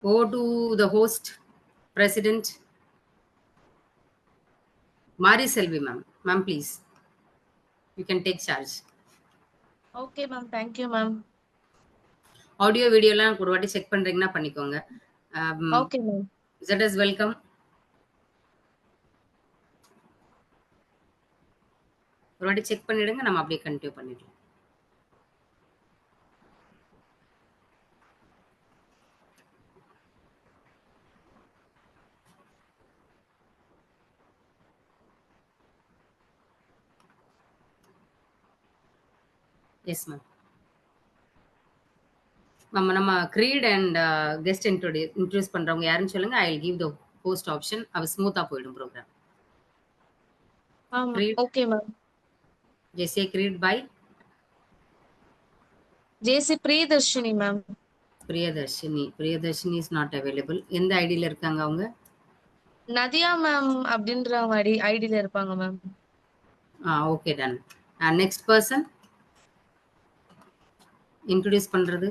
Over to the host, President Mari Selvi, ma'am. Ma'am, please, you can take charge. Okay, ma'am. Thank you, ma'am. Audio வீடியோலாம் ஒரு வாட்டி check பண்றீங்கன்னா பண்ணிக்கோங்க. Okay, ma'am. ZS welcome. ஒரு வாட்டி check பண்ணிடுங்க, நம்ம அப்படியே கண்டினியூ பண்ணிடலாம். Yes ma'am. நம்ம creed and கெஸ்ட் இன்ட்ரோடியூஸ் பண்றவங்க யாருன்னு சொல்லுங்க. I will give the host option. அவ ஸ்மூத்தா போயிடும் programme. Creed. Okay, ma'am. JCA creed by JC Priyadarshini, ma'am. Priyadarshini is not available. எந்த ஐடியில இருக்காங்க அவங்க? நதியா மேம் அப்படின்றவங்க ஐடியில இருப்பாங்க ma'am. Okay done. Next person introduce பண்றது.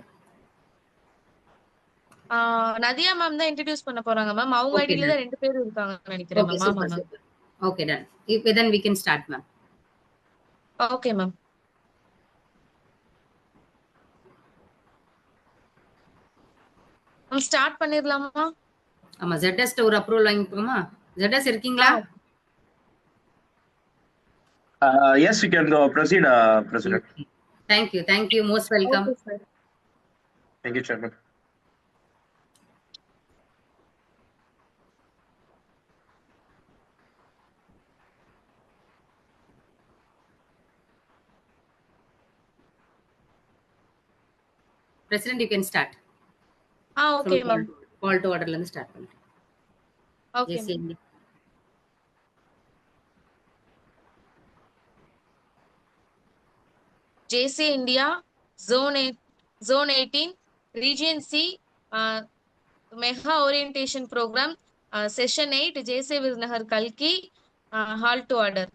நதியா மேம் தான் இன்ட்ரோடியூஸ் பண்ண போறாங்க மேம். அவங்க Okay, ஐடியில done. தான் 2 பேர் இருக்காங்கன்னு நினைக்கிறேன் Okay, மேம். ஆமா super, ma'am. super. Okay, done. Then we can start, ma'am. Okay ma'am. Start பண்ணிரலாமா? ஆமா, ZS ஒரு அப்ரூவல் வாங்கிப்போமா? ZS இருக்கீங்களா? Yes, you can proceed, President. Thank you. Thank you. Most welcome. Okay, sir. Thank you, Chairman. President, you can start. Okay, ma'am. Call to order ல இருந்து start பண்ணுங்க. Okay. JC India. JC India, Zone 18, Region C, Mega Orientation Program, Session 8, JC Viznahar Kalki, Hall to order.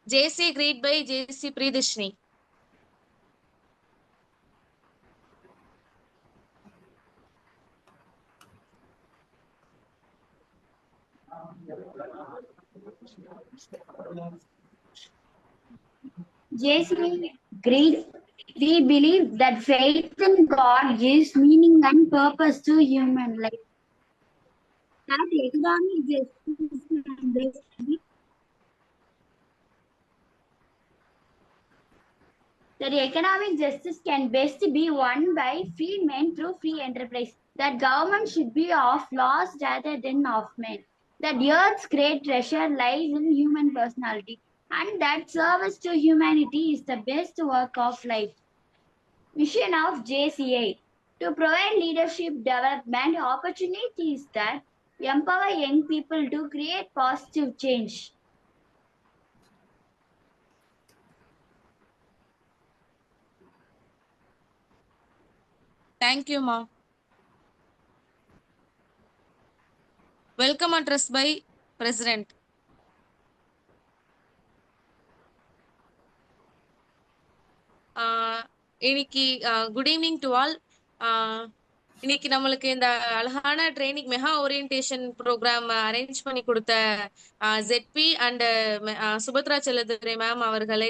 JC greet by JC Priyadarshini. JC greed. We believe that faith in God gives meaning and purpose to human life. That economic justice can best be won by free men through free enterprise. That government should be of laws rather than of men. That the earth's great treasure lies in human personality. And that service to humanity is the best work of life. Mission of JCA to provide leadership development opportunities that empower young people to create positive change. Thank you, ma. Welcome address by President. இன்னைக்கு good evening to all. இன்னைக்கு நம்மளுக்கு இந்த அழகான training mega orientation programme arrange பண்ணி கொடுத்த ZP and Subhadra Chelladurai ma'am அவர்களை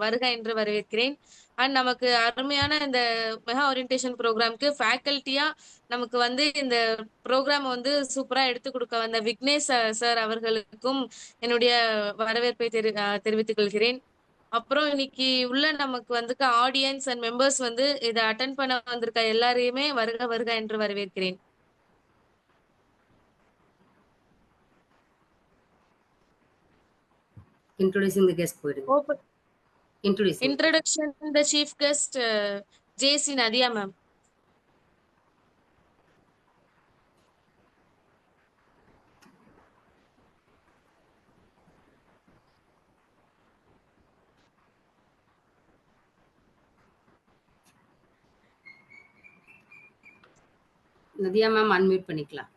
வருக என்று வரவேற்கிறேன். அண்ட் நமக்கு அருமையான இந்த மெகா ஓரியன்டேஷன் ப்ரோக்ராம்க்கு ஃபேக்கல்ட்டியா நமக்கு வந்து இந்த ப்ரோக்ராம் வந்து சூப்பரா எடுத்து கொடுக்க வந்த விக்னேஷ் சார் அவர்களுக்கும் என்னுடைய வரவேற்பை தெரிவித்துக் கொள்கிறேன். அப்புறம் இன்னைக்கு உள்ள நமக்கு வந்து ஆடியன்ஸ் அண்ட் மெம்பர்ஸ் வந்து இதை அட்டென்ட் பண்ண வந்திருக்க எல்லாரையுமே வருக வருக என்று வரவேற்கிறேன். Introducing the guest போயிடுங்க. Introduction the chief guest JC Nadia ma'am. Nadia ma'am unmute பண்ணிக்கலாம்.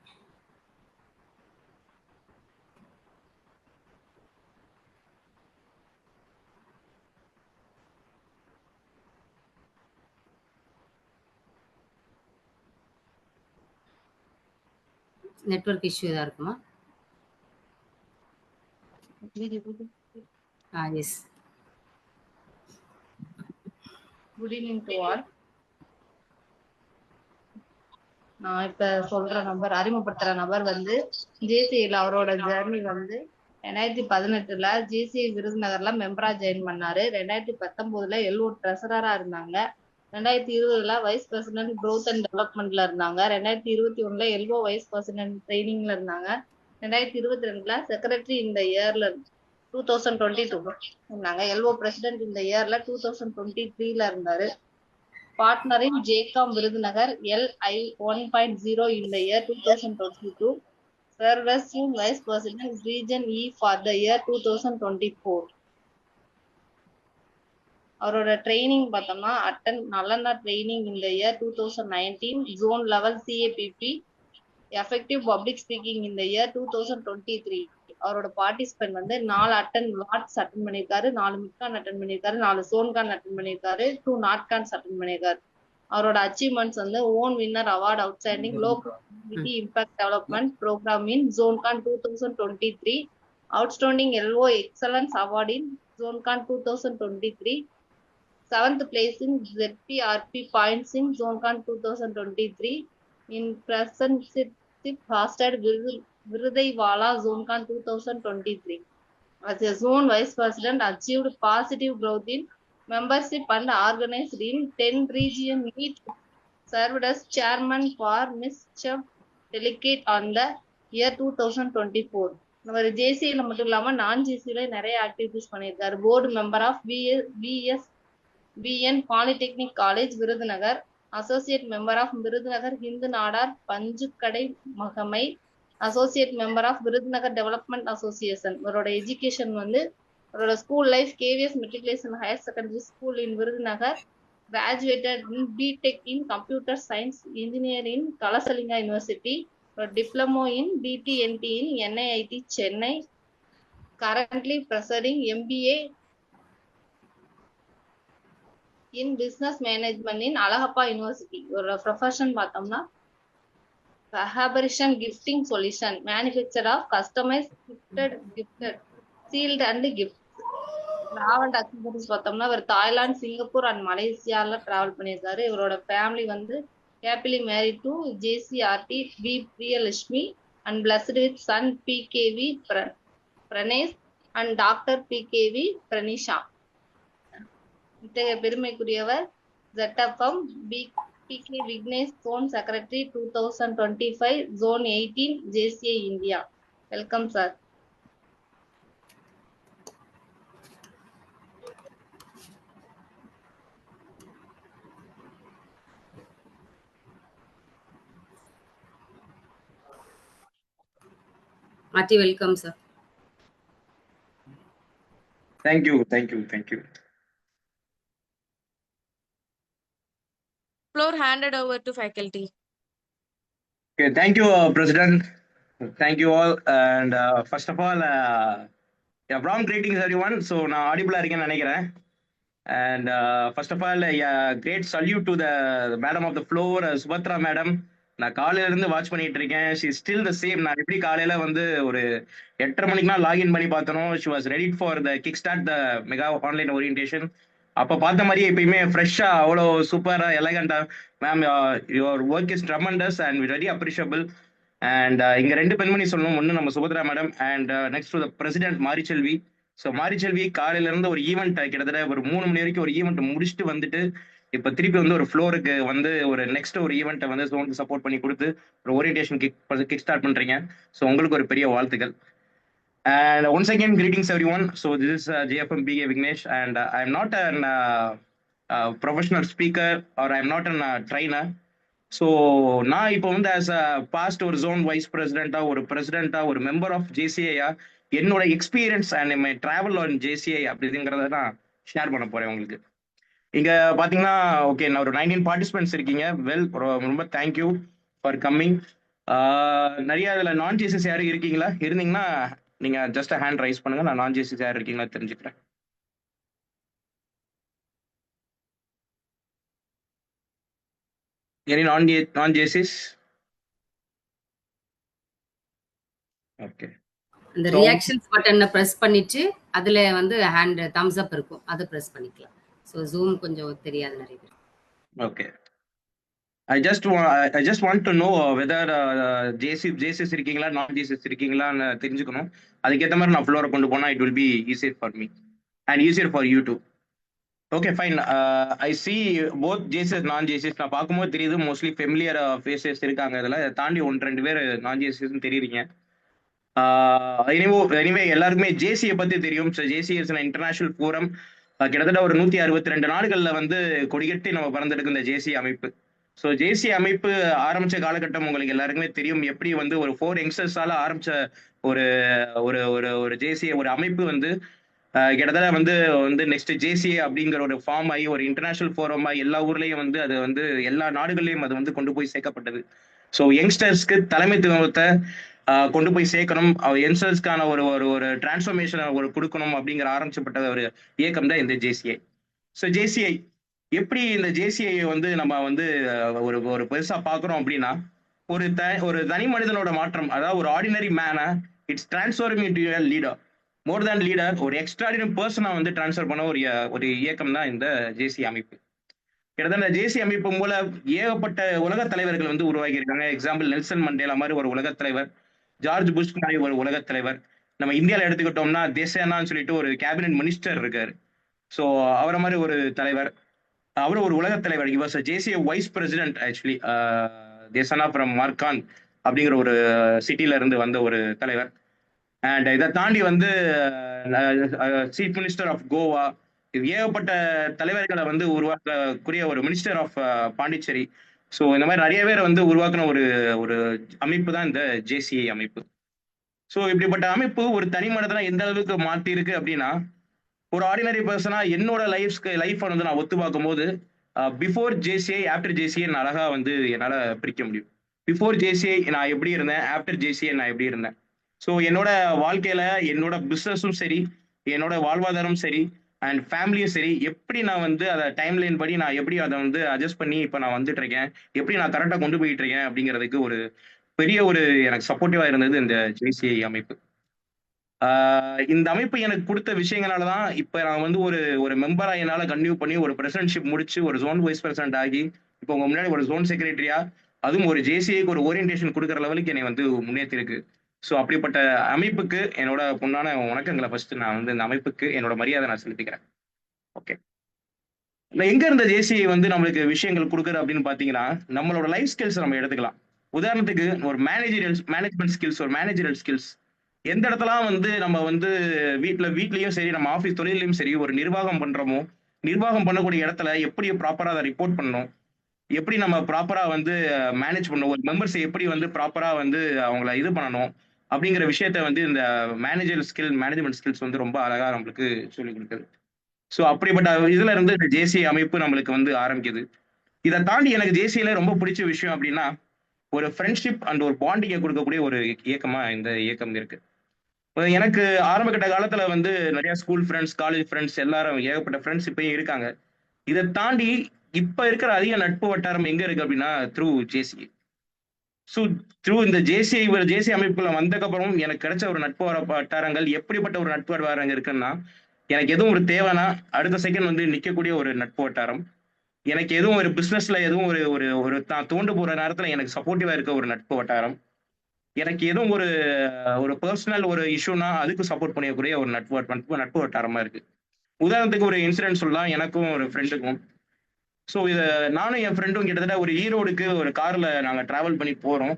நெட்வொர்க் இஷ்யூ ஏதா இருக்குமா? Yes. Good evening to all. நான் இப்ப சொல்ற நபர், அறிமுகப்படுத்துற நபர் வந்து ஜேசிஐல அவரோட ஜேர்னி வந்து 2018 ஜேசிஐ விருதுநகர்ல மெம்பரா ஜாயின் பண்ணாரு. 2019 எல்ஓ ட்ரெசரரா இருந்தாங்க. 2020 வைஸ் பிரசிடென்ட் growth அண்ட் டெவலப்மெண்ட்ல இருந்தாங்க. 2021 எல்ஓ வைஸ் பிரசிடென்ட் ட்ரைனிங்ல இருந்தாங்க. 2022 செக்ரட்டரி இந்த இயர்ல 2022 இருந்தாங்க. எல்ஓ பிரசிடென்ட் இந்த இயர்ல 2023 இருந்தாரு. Partner in JCOM Virudhunagar LI 1.0 in the year 2022. Served as Vice President Region E for the year 2024. அவரோட ட்ரைனிங் பார்த்தோம்னா நல்லெண்ணா ட்ரைனிங் இந்த year 2019, zone level CAPP, effective public speaking இந்த இயர் 2023. அவரோட பார்ட்டிசிபென்ட் வந்து 4 வாட்ஸ் அட்டன் பண்ணியிருக்காரு, 4 மிட்கான் அட்டன் பண்ணியிருக்காரு, 4 சோன்கான் attend பண்ணியிருக்காரு, 2 நாட்கான்ஸ் அட்டன் பண்ணியிருக்காரு. அவரோட அச்சீவ்மெண்ட்ஸ் வந்து won winner award outstanding local community impact development programme in Zonecon 2023, outstanding LO excellence award in Zonecon 2023, 7th place in ZPRP points in Zonecon 2023, in presentation hosted Virudaiwala Zonkan 2023. As a zone vice president, achieved positive growth in membership and organized in 10 region meet. Served as chairman for Mischief delegate on the year 2024. நம்ம ஜேசியில மட்டும் இல்லாம நான் ஜேசியில நிறைய activities பண்ணியிருக்காரு. Board member of BN polytechnic college Virudhunagar, associate member of Virudhunagar Hindu Nadar Panjukadai Magamai, associate member of Virudhunagar development association. இவரோட education வந்து அவரோட school life KVS matriculation higher secondary school in Virudhunagar, graduated in BTech in computer science engineer in Kalasalinga university, diploma in DTNT in NIIT Chennai, currently pursuing MBA in business management in Alahappa University. ஒரு profession பார்த்தோம்னா Fabrication gifting solution, manufacture of customized gifted sealed and gift. Travel activities பார்த்தோம்னா இவர் Thailand, Singapore and மலேசியால travel பண்ணியிருக்காரு. இவரோட family வந்து happily married to JCRT B Priyalakshmi and blessed with son PKV Pranesh and Dr. PKV Pranisha. இத்தகைய பெருமைக்குரியவர் ZFM PK Vignesh Zone Secretary 2025 Zone 18 JCI India. Welcome sir. Marty, welcome sir. Thank you. Floor handed over to faculty. Okay, thank you, President. Thank you all. And first of all, warm greetings, everyone. So, நான் audible இருக்கேன்னு நினைக்கிறேன். And first of all, great salute to the madam of the floor, Subhatra madam. நான் காலையில இருந்து watch பண்ணிட்டு இருக்கேன். She still the same. நான் எப்படி காலையில வந்து ஒரு 8:30 மணிக்குலாம் லாகின் பண்ணி பார்த்தனோ, she was ready for the kick start the mega online orientation. அப்போ பார்த்த மாதிரியே எப்பயுமே ஃப்ரெஷ்ஷா அவ்வளோ சூப்பரா எலகண்டா ma'am, your work is tremendous and very appreciable. And இங்க 2 பெண்மணி சொல்லணும். ஒன்று நம்ம Subhadra madam and next to the president Marichelvi. So Marichelvi காலையில இருந்து ஒரு ஈவெண்ட் கிட்டத்தட்ட ஒரு 3 மணி வரைக்கும் ஒரு ஈவெண்ட் முடிச்சுட்டு வந்துட்டு இப்போ திருப்பி வந்து ஒரு ஃப்ளோருக்கு வந்து ஒரு நெக்ஸ்ட் ஒரு ஈவெண்ட்டை வந்து ஜோனுக்கு சப்போர்ட் பண்ணி கொடுத்து ஒரு ஓரியன்டேஷன் கிக் ஸ்டார்ட் பண்றீங்க. ஸோ உங்களுக்கு ஒரு பெரிய வாழ்த்துக்கள். And once again, greetings everyone. So this is JFM BA Vignesh, and I am not a professional speaker or I am not a trainer. So நான் இப்போ வந்து as a past ஒரு zone vice president ஒரு president ஒரு member of JCI என்னோட experience and my travel on JCI அப்படிங்கிறத நான் share பண்ண போறேன் உங்களுக்கு. இங்க பாத்தீங்கன்னா ஓகே, நான் ஒரு 19 பார்ட்டிசிபென்ட்ஸ் இருக்கீங்க. வெல், ரொம்ப தேங்க்யூ ஃபார் கம்மிங். நிறைய இதுல நான் ஜேசிஸ் யாரும் இருக்கீங்களா? இருந்தீங்கன்னா நீங்க ஜஸ்ட் ஹேண்ட் ரைஸ் பண்ணுங்க. நான் நான் ஜேசிஸ் யார் இருக்கீங்களா தெரிஞ்சுக்கிறேன். எனி நான் ஜேசிஸ்? ஓகே. அந்த ஸோ ரியாக்ஷன்ஸ் பட்டனை ப்ரெஸ் பண்ணிட்டு அதில் வந்து ஹேண்ட் தம்ஸ் அப் இருக்கும், அதை ப்ரெஸ் பண்ணிக்கலாம். ஸோ ஜூம் கொஞ்சம் தெரியாது நிறைய பேர். Okay. I just want to know whether JCS இருக்கீங்களா நான் JCS இருக்கீங்களான்னு தெரிஞ்சுக்கணும். அதுக்கேற்ற மாதிரி நான் ஃப்ளோரை கொண்டு போனால் it will be easier for me and easier for you too. Okay fine. I C both JCS நான் ஜேசிஎஸ் நான் பார்க்கும்போது தெரியுது மோஸ்ட்லி ஃபெமிலியர் ஃபேஸஸ் இருக்காங்க. இதில் தாண்டி 1-2 பேர் நான் ஜேசிஎஸ்ன்னு தெரியுறீங்க. எனிவே எல்லாருக்குமே ஜேசியை பற்றி தெரியும். ஸோ ஜேசிஎஸ் இன்டர்நேஷனல் ஃபோரம் கிட்டத்தட்ட ஒரு 162 நாடுகளில் வந்து கொடிகட்டி நம்ம பறந்துருக்கு இந்த ஜேசி அமைப்பு. ஸோ ஜேசி அமைப்பு ஆரம்பிச்ச காலகட்டம் உங்களுக்கு எல்லாருக்குமே தெரியும். எப்படி வந்து ஒரு 4 யங்ஸ்டர்ஸால ஆரம்பிச்ச ஒரு ஒரு ஒரு ஒரு ஜேசி ஒரு அமைப்பு வந்து கிட்டத்தட்ட வந்து நெக்ஸ்ட் ஜேசிஏ அப்படிங்கிற ஒரு ஃபார்ம் ஆகி ஒரு இன்டர்நேஷனல் ஃபோரமா எல்லா ஊர்லயும் வந்து அது வந்து எல்லா நாடுகள்லயும் அது வந்து கொண்டு போய் சேர்க்கப்பட்டது. ஸோ யங்ஸ்டர்ஸ்க்கு தலைமைத்துவத்தை கொண்டு போய் சேர்க்கணும், யங்ஸ்டர்ஸ்க்கான ஒரு ஒரு ஒரு டிரான்ஸ்ஃபர்மேஷனை ஒரு கொடுக்கணும் அப்படிங்கிற ஆரம்பிச்சப்பட்ட ஒரு இயக்கம் தான் இந்த ஜேசிஐ. ஸோ ஜேசிஐ எப்படி இந்த ஜேசிஐ வந்து நம்ம வந்து ஒரு ஒரு பெருசா பார்க்குறோம் அப்படின்னா ஒரு தனி மனிதனோட மாற்றம், அதாவது ஒரு ஆர்டினரி மேனை it's transforming into a leader, more than leader, ஒரு எக்ஸ்ட்ராடினரி பர்சனை வந்து டிரான்ஸ்ஃபர் பண்ண ஒரு இயக்கம் தான் இந்த ஜேசி அமைப்பு. கிட்டத்தட்ட ஜேசி அமைப்பு மூலம் ஏகப்பட்ட உலக தலைவர்கள் வந்து உருவாகி இருக்காங்க. எக்ஸாம்பிள் நெல்சன் மண்டேலா மாதிரி ஒரு உலக தலைவர், ஜார்ஜ் புஷ் மாதிரி ஒரு உலக தலைவர். நம்ம இந்தியாவில் எடுத்துக்கிட்டோம்னா தேசேனான்னு சொல்லிட்டு ஒரு கேபினட் மினிஸ்டர் இருக்காரு. ஸோ அவரை மாதிரி ஒரு தலைவர், அவரும் ஒரு உலக தலைவர். இவர் JCA vice president actually, Desana from மார்கான் அப்படிங்கிற ஒரு சிட்டில இருந்து வந்த ஒரு தலைவர். அண்ட் இதை தாண்டி வந்து சீஃப் மினிஸ்டர் ஆஃப் கோவா, ஏகப்பட்ட தலைவர்களை வந்து உருவாக்கக்கூடிய ஒரு மினிஸ்டர் ஆஃப் பாண்டிச்சேரி. ஸோ இந்த மாதிரி நிறைய பேர் வந்து உருவாக்குன ஒரு ஒரு அமைப்பு தான் இந்த ஜேசிஐ அமைப்பு. ஸோ இப்படிப்பட்ட அமைப்பு ஒரு தனி மனிதனை எந்த அளவுக்கு மாற்றி இருக்கு அப்படின்னா, ஒரு ஆர்டினரி பர்சனா என்னோட லைஃப்பை வந்து நான் ஒத்து பார்க்கும் போது பிஃபோர் ஜேசிஐ ஆஃப்டர் ஜேசிஐ அழகா வந்து என்னால் பிரிக்க முடியும். பிஃபோர் ஜேசிஐ நான் எப்படி இருந்தேன், ஆஃப்டர் ஜேசிஐ நான் எப்படி இருந்தேன். ஸோ என்னோட வாழ்க்கையில என்னோட பிஸ்னஸும் சரி, என்னோட வாழ்வாதாரம் சரி, அண்ட் ஃபேமிலியும் சரி, எப்படி நான் வந்து அதை டைம் லைன் படி நான் எப்படி அதை வந்து அட்ஜஸ்ட் பண்ணி இப்போ நான் வந்துட்டு இருக்கேன், எப்படி நான் கரெக்டாக கொண்டு போயிட்டு இருக்கேன் அப்படிங்கிறதுக்கு ஒரு பெரிய ஒரு எனக்கு சப்போர்ட்டிவா இருந்தது இந்த ஜேசிஐ அமைப்பு. இந்த அமைப்பு எனக்கு கொடுத்த விஷயங்களால தான் இப்போ நான் வந்து ஒரு மெம்பரா என்னால் கன்டினியூ பண்ணி ஒரு பிரசிடென்ட்ஷிப் முடிச்சு ஒரு ஜோன் வைஸ் பிரசிடென்ட் ஆகி இப்போ உங்க முன்னாடி ஒரு ஜோன் செக்ரட்டரியா, அதுவும் ஒரு ஜேசிஐக்கு ஒரு ஓரியன்டேஷன் கொடுக்குற லெவலுக்கு என்னை வந்து முன்னேற்றி இருக்கு. ஸோ அப்படிப்பட்ட அமைப்புக்கு என்னோட பொண்ணான வணக்கங்களை ஃபர்ஸ்ட் நான் வந்து இந்த அமைப்புக்கு என்னோட மரியாதை நான் செலுத்திக்கிறேன். ஓகே, எங்க இருந்த ஜேசிஐ வந்து நம்மளுக்கு விஷயங்கள் கொடுக்குறது அப்படின்னு பாத்தீங்கன்னா, நம்மளோட லைஃப் ஸ்கில்ஸ் நம்ம எடுத்துக்கலாம். உதாரணத்துக்கு ஒரு மேனேஜ்மெண்ட் ஸ்கில்ஸ், ஒரு மேனேஜரல் ஸ்கில்ஸ். எந்த இடத்துலாம் வந்து நம்ம வந்து வீட்லயும் சரி, நம்ம ஆஃபீஸ் தொழிலையும் சரி ஒரு நிர்வாகம் பண்றோமோ, நிர்வாகம் பண்ணக்கூடிய இடத்துல எப்படி ப்ராப்பரா அதை ரிப்போர்ட் பண்ணணும், எப்படி நம்ம ப்ராப்பரா வந்து மேனேஜ் பண்ணணும், ஒரு மெம்பர்ஸை எப்படி வந்து ப்ராப்பரா வந்து அவங்கள இது பண்ணணும் அப்படிங்கிற விஷயத்த வந்து இந்த மேனேஜ்மெண்ட் ஸ்கில்ஸ் வந்து ரொம்ப அழகா நம்மளுக்கு சொல்லிக் கொடுக்குது. ஸோ அப்படிப்பட்ட இதுல இருந்து இந்த ஜேசிஐ அமைப்பு நம்மளுக்கு வந்து ஆரம்பிக்குது. இதை தாண்டி எனக்கு ஜேசிஐல ரொம்ப பிடிச்ச விஷயம் அப்படின்னா, ஒரு ஃப்ரெண்ட்ஷிப் அண்ட் ஒரு பாண்டிங்கை கொடுக்கக்கூடிய ஒரு இயக்கமா இந்த இயக்கம் இருக்கு. எனக்கு ஆரம்ப கட்ட காலத்துல வந்து நிறைய ஸ்கூல் ஃப்ரெண்ட்ஸ், காலேஜ் ஃப்ரெண்ட்ஸ், எல்லாரும் ஏகப்பட்ட ஃப்ரெண்ட்ஸ் இப்பயும் இருக்காங்க. இதை தாண்டி இப்ப இருக்கிற அதிக நட்பு வட்டாரம் எங்க இருக்கு அப்படின்னா த்ரூ ஜேசிஐ. ஸோ த்ரூ இந்த ஜேசி அமைப்புல வந்ததுக்கப்புறம் எனக்கு கிடைச்ச ஒரு நட்பு வட்டாரங்கள் எப்படிப்பட்ட ஒரு நட்பு வட்டாரங்கள் இருக்குன்னா, எனக்கு எதுவும் ஒரு தேவைன்னா அடுத்த செகண்ட் வந்து நிற்கக்கூடிய ஒரு நட்பு வட்டாரம். எனக்கு எதுவும் ஒரு பிஸ்னஸ்ல எதுவும் ஒரு தான் தோண்டு போற நேரத்துல எனக்கு சப்போர்ட்டிவா இருக்க ஒரு நட்பு வட்டாரம். எனக்கு எதுவும் ஒரு பர்சனல் ஒரு இஷ்யூனா அதுக்கு சப்போர்ட் பண்ணக்கூடிய ஒரு நட்பு வட்டாரமா இருக்கு. உதாரணத்துக்கு ஒரு இன்சிடென்ட் சொல்லலாம், எனக்கும் ஒரு ஃப்ரெண்டுக்கும். ஸோ இதை நானும் என் ஃப்ரெண்டும் கிட்டத்தட்ட ஒரு ஈரோடுக்கு ஒரு கார்ல நாங்கள் டிராவல் பண்ணி போறோம்.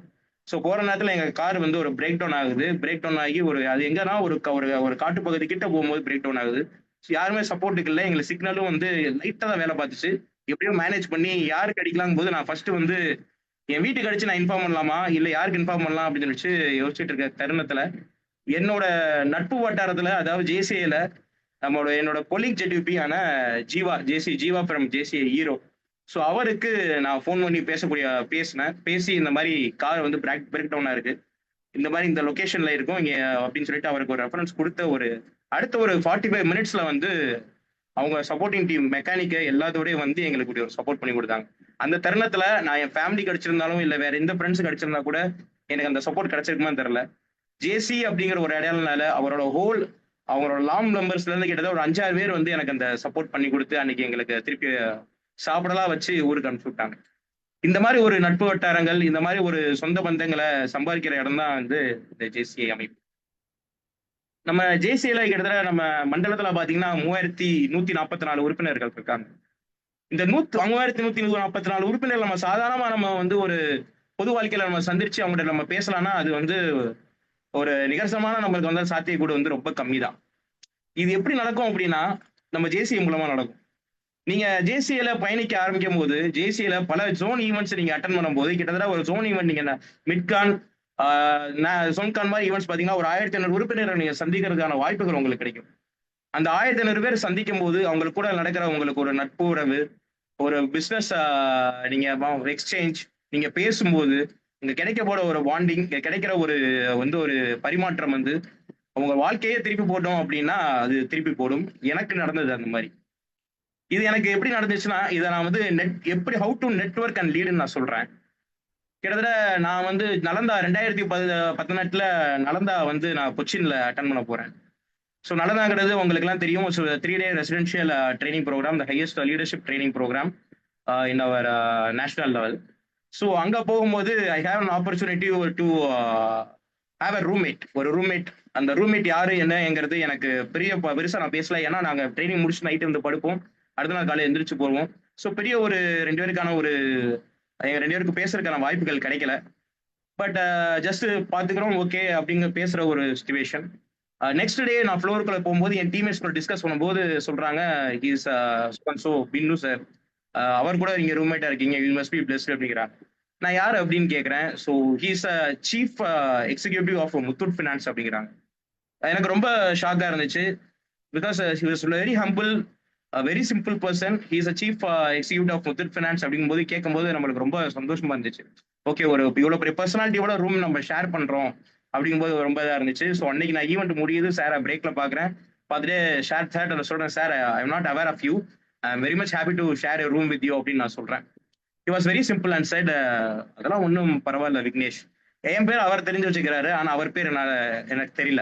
ஸோ போற நேரத்தில் எங்க கார் வந்து ஒரு பிரேக் டவுன் ஆகுது. பிரேக் டவுன் ஆகி அது எங்கன்னா ஒரு காட்டுப்பகுதி கிட்ட போகும்போது பிரேக் டவுன் ஆகுது. ஸோ யாருமே சப்போர்ட்டுக்கு இல்லை. எங்களுக்கு சிக்னலும் வந்து லைட்டாக தான் வேலை பார்த்துச்சு. எப்படியோ மேனேஜ் பண்ணி யாருக்கு அடிக்கலாம் போது நான் ஃபர்ஸ்ட் வந்து என் வீட்டுக்கு அடிச்சு நான் இன்ஃபார்ம் பண்ணலாமா இல்லை யாருக்கு இன்ஃபார்ம் பண்ணலாம் அப்படின்னு வச்சு யோசிச்சுட்டு இருக்க தருணத்துல என்னோட நட்பு வட்டாரத்துல, அதாவது ஜேசிஐல என்னோட கொலீக் ஜெட்யூபியான Jeeva from JCI Hero. So அவருக்கு நான் ஃபோன் பண்ணி பேசி இந்த மாதிரி கார் வந்து பிரேக் டவுனா இருக்கு, இந்த மாதிரி இந்த லொகேஷன்ல இருக்கும் இங்க அப்படின்னு சொல்லிட்டு அவருக்கு ஒரு ரெஃபரன்ஸ் கொடுத்த அடுத்த ஒரு 45 மினிட்ஸ்ல வந்து அவங்க சப்போர்ட்டிங் டீம் மெக்கானிக்கை எல்லாத்தோடய வந்து எங்களுக்கு ஒரு சப்போர்ட் பண்ணி கொடுத்தாங்க. அந்த தருணத்துல நான் என் ஃபேமிலி கிடைச்சிருந்தாலும் இல்லை வேற எந்த ஃப்ரெண்ட்ஸ் கிடைச்சிருந்தா கூட எனக்கு அந்த சப்போர்ட் கிடைச்சிருக்குமான்னு தெரியல. ஜேசி அப்படிங்கிற ஒரு அடையாளனால அவரோட அவங்களோட லாம் மெம்பர்ஸ்ல இருந்து கிட்டத்தட்ட ஒரு 5-6 பேர் வந்து எனக்கு அந்த சப்போர்ட் பண்ணி கொடுத்து அன்னைக்கு எங்களுக்கு திருப்பி சாப்பிடலாம் வச்சு ஊருக்கு அனுப்பிச்சு விட்டாங்க. இந்த மாதிரி ஒரு நட்பு வட்டாரங்கள், இந்த மாதிரி ஒரு சொந்த பந்தங்களை சம்பாதிக்கிற இடம் தான் வந்து இந்த ஜேசிஐ அமைப்பு. நம்ம ஜேசிஐல கிட்டத்தட்ட நம்ம மண்டலத்துல பாத்தீங்கன்னா 3144 உறுப்பினர்கள் இருக்காங்க. இந்த 3144 உறுப்பினர்கள் நம்ம சாதாரணமா நம்ம வந்து ஒரு பொது வாழ்க்கையில நம்ம சந்திச்சு அவங்கள்ட்ட நம்ம பேசலாம்னா அது வந்து ஒரு நிகர்சமான நம்மளுக்கு வந்து சாத்தியக்கூடு வந்து ரொம்ப கம்மி தான். இது எப்படி நடக்கும் அப்படின்னா நம்ம ஜேசிஐ மூலமா நடக்கும். நீங்க ஜேசிஐல பயணிக்க ஆரம்பிக்கும் போது ஜேசிஐல பல ஜோன் ஈவெண்ட்ஸ் நீங்க அட்டன் பண்ணும்போது கிட்டத்தட்ட ஒரு ஜோன் ஈவெண்ட் நீங்க மிட்கான் சோன்கான் மாதிரி ஈவெண்ட்ஸ் பாத்தீங்கன்னா ஒரு 1500 உறுப்பினர்கள் நீங்க சந்திக்கிறதுக்கான வாய்ப்புகள் உங்களுக்கு கிடைக்கும். அந்த 1500 பேர் சந்திக்கும் போது அவங்களுக்கு கூட நடக்கிற உங்களுக்கு ஒரு நட்பு உறவு, ஒரு பிசினஸ் நீங்க எக்ஸ்சேஞ்ச், நீங்க பேசும்போது இங்க கிடைக்க போற ஒரு பாண்டிங், கிடைக்கிற ஒரு ஒரு பரிமாற்றம் வந்து அவங்க வாழ்க்கையே திருப்பி போட்டோம் அப்படின்னா அது திருப்பி போடும். எனக்கு நடந்தது அந்த மாதிரி. இது எனக்கு எப்படி நடந்துச்சுன்னா இதை நான் வந்து எப்படி ஹவு டு நெட்வொர்க் அண்ட் லீடுன்னு நான் சொல்றேன். கிட்டத்தட்ட நான் வந்து நலந்தா 2018 நலந்தா வந்து நான் கொச்சின்ல அட்டன் பண்ண போறேன். ஸோ நலந்தாங்கிறது உங்களுக்கு எல்லாம் தெரியும். 3-day residential training programme, the highest leadership training programme in our national level. So அங்க போகும்போது I have an opportunity to have a roommate. ஒரு ரூம்மேட், அந்த ரூம்மேட் யாரு என்னங்கிறது எனக்கு பெருசா நான் பேசல. ஏன்னா நாங்க ட்ரைனிங் முடிச்சு நைட்டு வந்து படுப்போம், அடுத்த நாள் காலையில் எந்திரிச்சு போவோம். ஸோ பெரிய ஒரு 2 பேருக்கான எங்க 2 பேருக்கு பேசுறதுக்கான வாய்ப்புகள் கிடைக்கல. பட் ஜஸ்ட் பாத்துக்கிறோம் ஓகே அப்படிங்க பேசுற ஒரு சிச்சுவேஷன். நெக்ஸ்ட் டே நான் ஃப்ளோருக்குள்ள போகும்போது என் டீம்மேட்ஸ் கூட டிஸ்கஸ் பண்ணும்போது சொல்றாங்க, இஸ் ஸோ பின்னு சார், அவர் கூட நீங்க ரூம்மேட்டா இருக்கீங்க, யூ மஸ்ட் பி பிளெஸ்ட் அப்படிங்கிறாங்க. நான் யார் அப்படின்னு கேட்குறேன். So he's a chief executive of Muthoot Finance அப்படிங்கிறாங்க. எனக்கு ரொம்ப ஷாக்காக இருந்துச்சு. Because he was very humble, very simple person. He's a chief executive of Muthoot Finance அப்படிங்கும்போது கேட்கும்போது நம்மளுக்கு ரொம்ப சந்தோஷமா இருந்துச்சு. ஓகே, ஒரு இவ்வளோ பெரிய பர்சனாலிட்டியோட ரூம் நம்ம ஷேர் பண்றோம் அப்படிங்கும்போது ரொம்ப இதாக இருந்துச்சு. ஸோ அன்னைக்கு நான் ஈவெண்ட் முடியுது, சார் பிரேக்ல பார்க்குறேன், பார்த்துட்டு சார் சொல்றேன், sir I am not aware of you, I am very much happy to share a room with you அப்படின்னு நான் சொல்றேன். He was very simple and said, அதெல்லாம் ஒன்றும் பரவாயில்ல விக்னேஷ், என் பேர் அவர் தெரிஞ்சு வச்சுக்கிறாரு, ஆனால் அவர் பேர் எனக்கு தெரியல.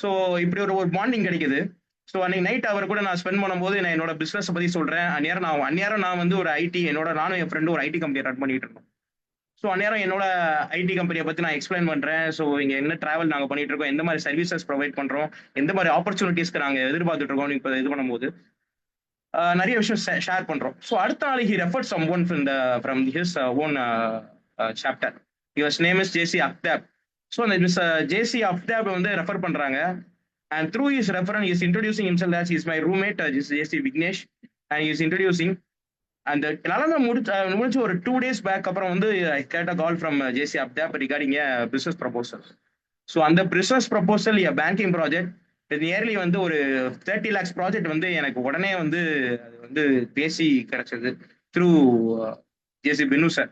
ஸோ இப்படி ஒரு பாண்டிங் கிடைக்குது. ஸோ அன்னைக்கு நைட் அவர் கூட நான் ஸ்பெண்ட் பண்ணும்போது நான் என்னோட பிஸ்னஸ் பற்றி சொல்கிறேன். அந்நேரம் நான் வந்து ஒரு ஐடி, நானும் என் ஃப்ரெண்டும் ஒரு ஐடி கம்பெனி ரன் பண்ணிட்டு இருக்கோம். ஸோ அந்நேரம் என்னோட ஐடி கம்பெனியை பற்றி நான் எக்ஸ்பிளைன் பண்ணுறேன். ஸோ இங்கே என்ன ட்ராவல் நாங்கள் பண்ணிட்டு இருக்கோம், எந்த மாதிரி சர்வீசஸ் ப்ரொவைட் பண்ணுறோம், எந்த மாதிரி ஆப்பர்ச்சுனிட்டிஸ்க்கு நாங்கள் எதிர்பார்த்துட்டு இருக்கோம் இப்போ இது பண்ணும்போது நிறைய விஷயம் ஷேர் பண்றோம். ஸோ அடுத்த நாள் he referred some one from his own chapter. His name is JC Aftab. So அந்த மிஸ் ஜேசி அப்தாப் வந்து ரெஃபர் பண்றாங்க. And through his reference is introducing himself as is my roommate JC Vignesh. And is introducing அந்த நல்லா முடிச்சு ஒரு 2 days back அப்புறம் வந்து I got a call from JC Aftab regarding business proposal. So அந்த business proposal banking project nearly வந்து ஒரு 30 lakhs project வந்து எனக்கு உடனே வந்து அது வந்து பேசி கிடைச்சது through JC Binnu sir.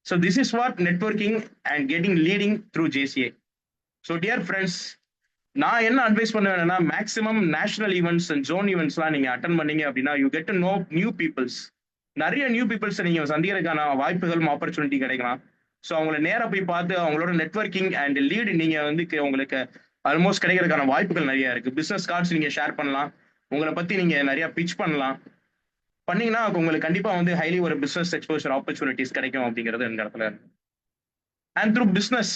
So this is what networking and getting leading through JCI. So dear friends, நான் என்ன அட்வைஸ் பண்ணுவேன்னா, maximum national events and zone ஈவெண்ட்ஸ்லாம் நீங்க அட்டன் பண்ணீங்க அப்படின்னா you get to know new peoples. நிறைய நியூ பீப்புள்ஸ் நீங்க சந்திக்கிறதுக்கான வாய்ப்புகளும் ஆப்பர்ச்சுனிட்டி கிடைக்கலாம். ஸோ அவங்களை நேராக போய் பார்த்து அவங்களோட நெட்வொர்க்கிங் அண்ட் லீடு நீங்க வந்து உங்களுக்கு ஆல்மோஸ்ட் கிடைக்கிறதுக்கான வாய்ப்புகள் நிறைய இருக்கு. பிசினஸ் கார்ட்ஸ் நீங்க ஷேர் பண்ணலாம், உங்களை பத்தி நீங்க நிறைய பிச் பண்ணலாம். பண்ணீங்கன்னா உங்களுக்கு கண்டிப்பா வந்து ஹைலி ஒரு பிசினஸ் எக்ஸ்போஷர் ஆப்பர்ச்சுனிட்டிஸ் கிடைக்கும் அப்படிங்கிறது இந்த இடத்துல. அண்ட் த்ரூ பிசினஸ்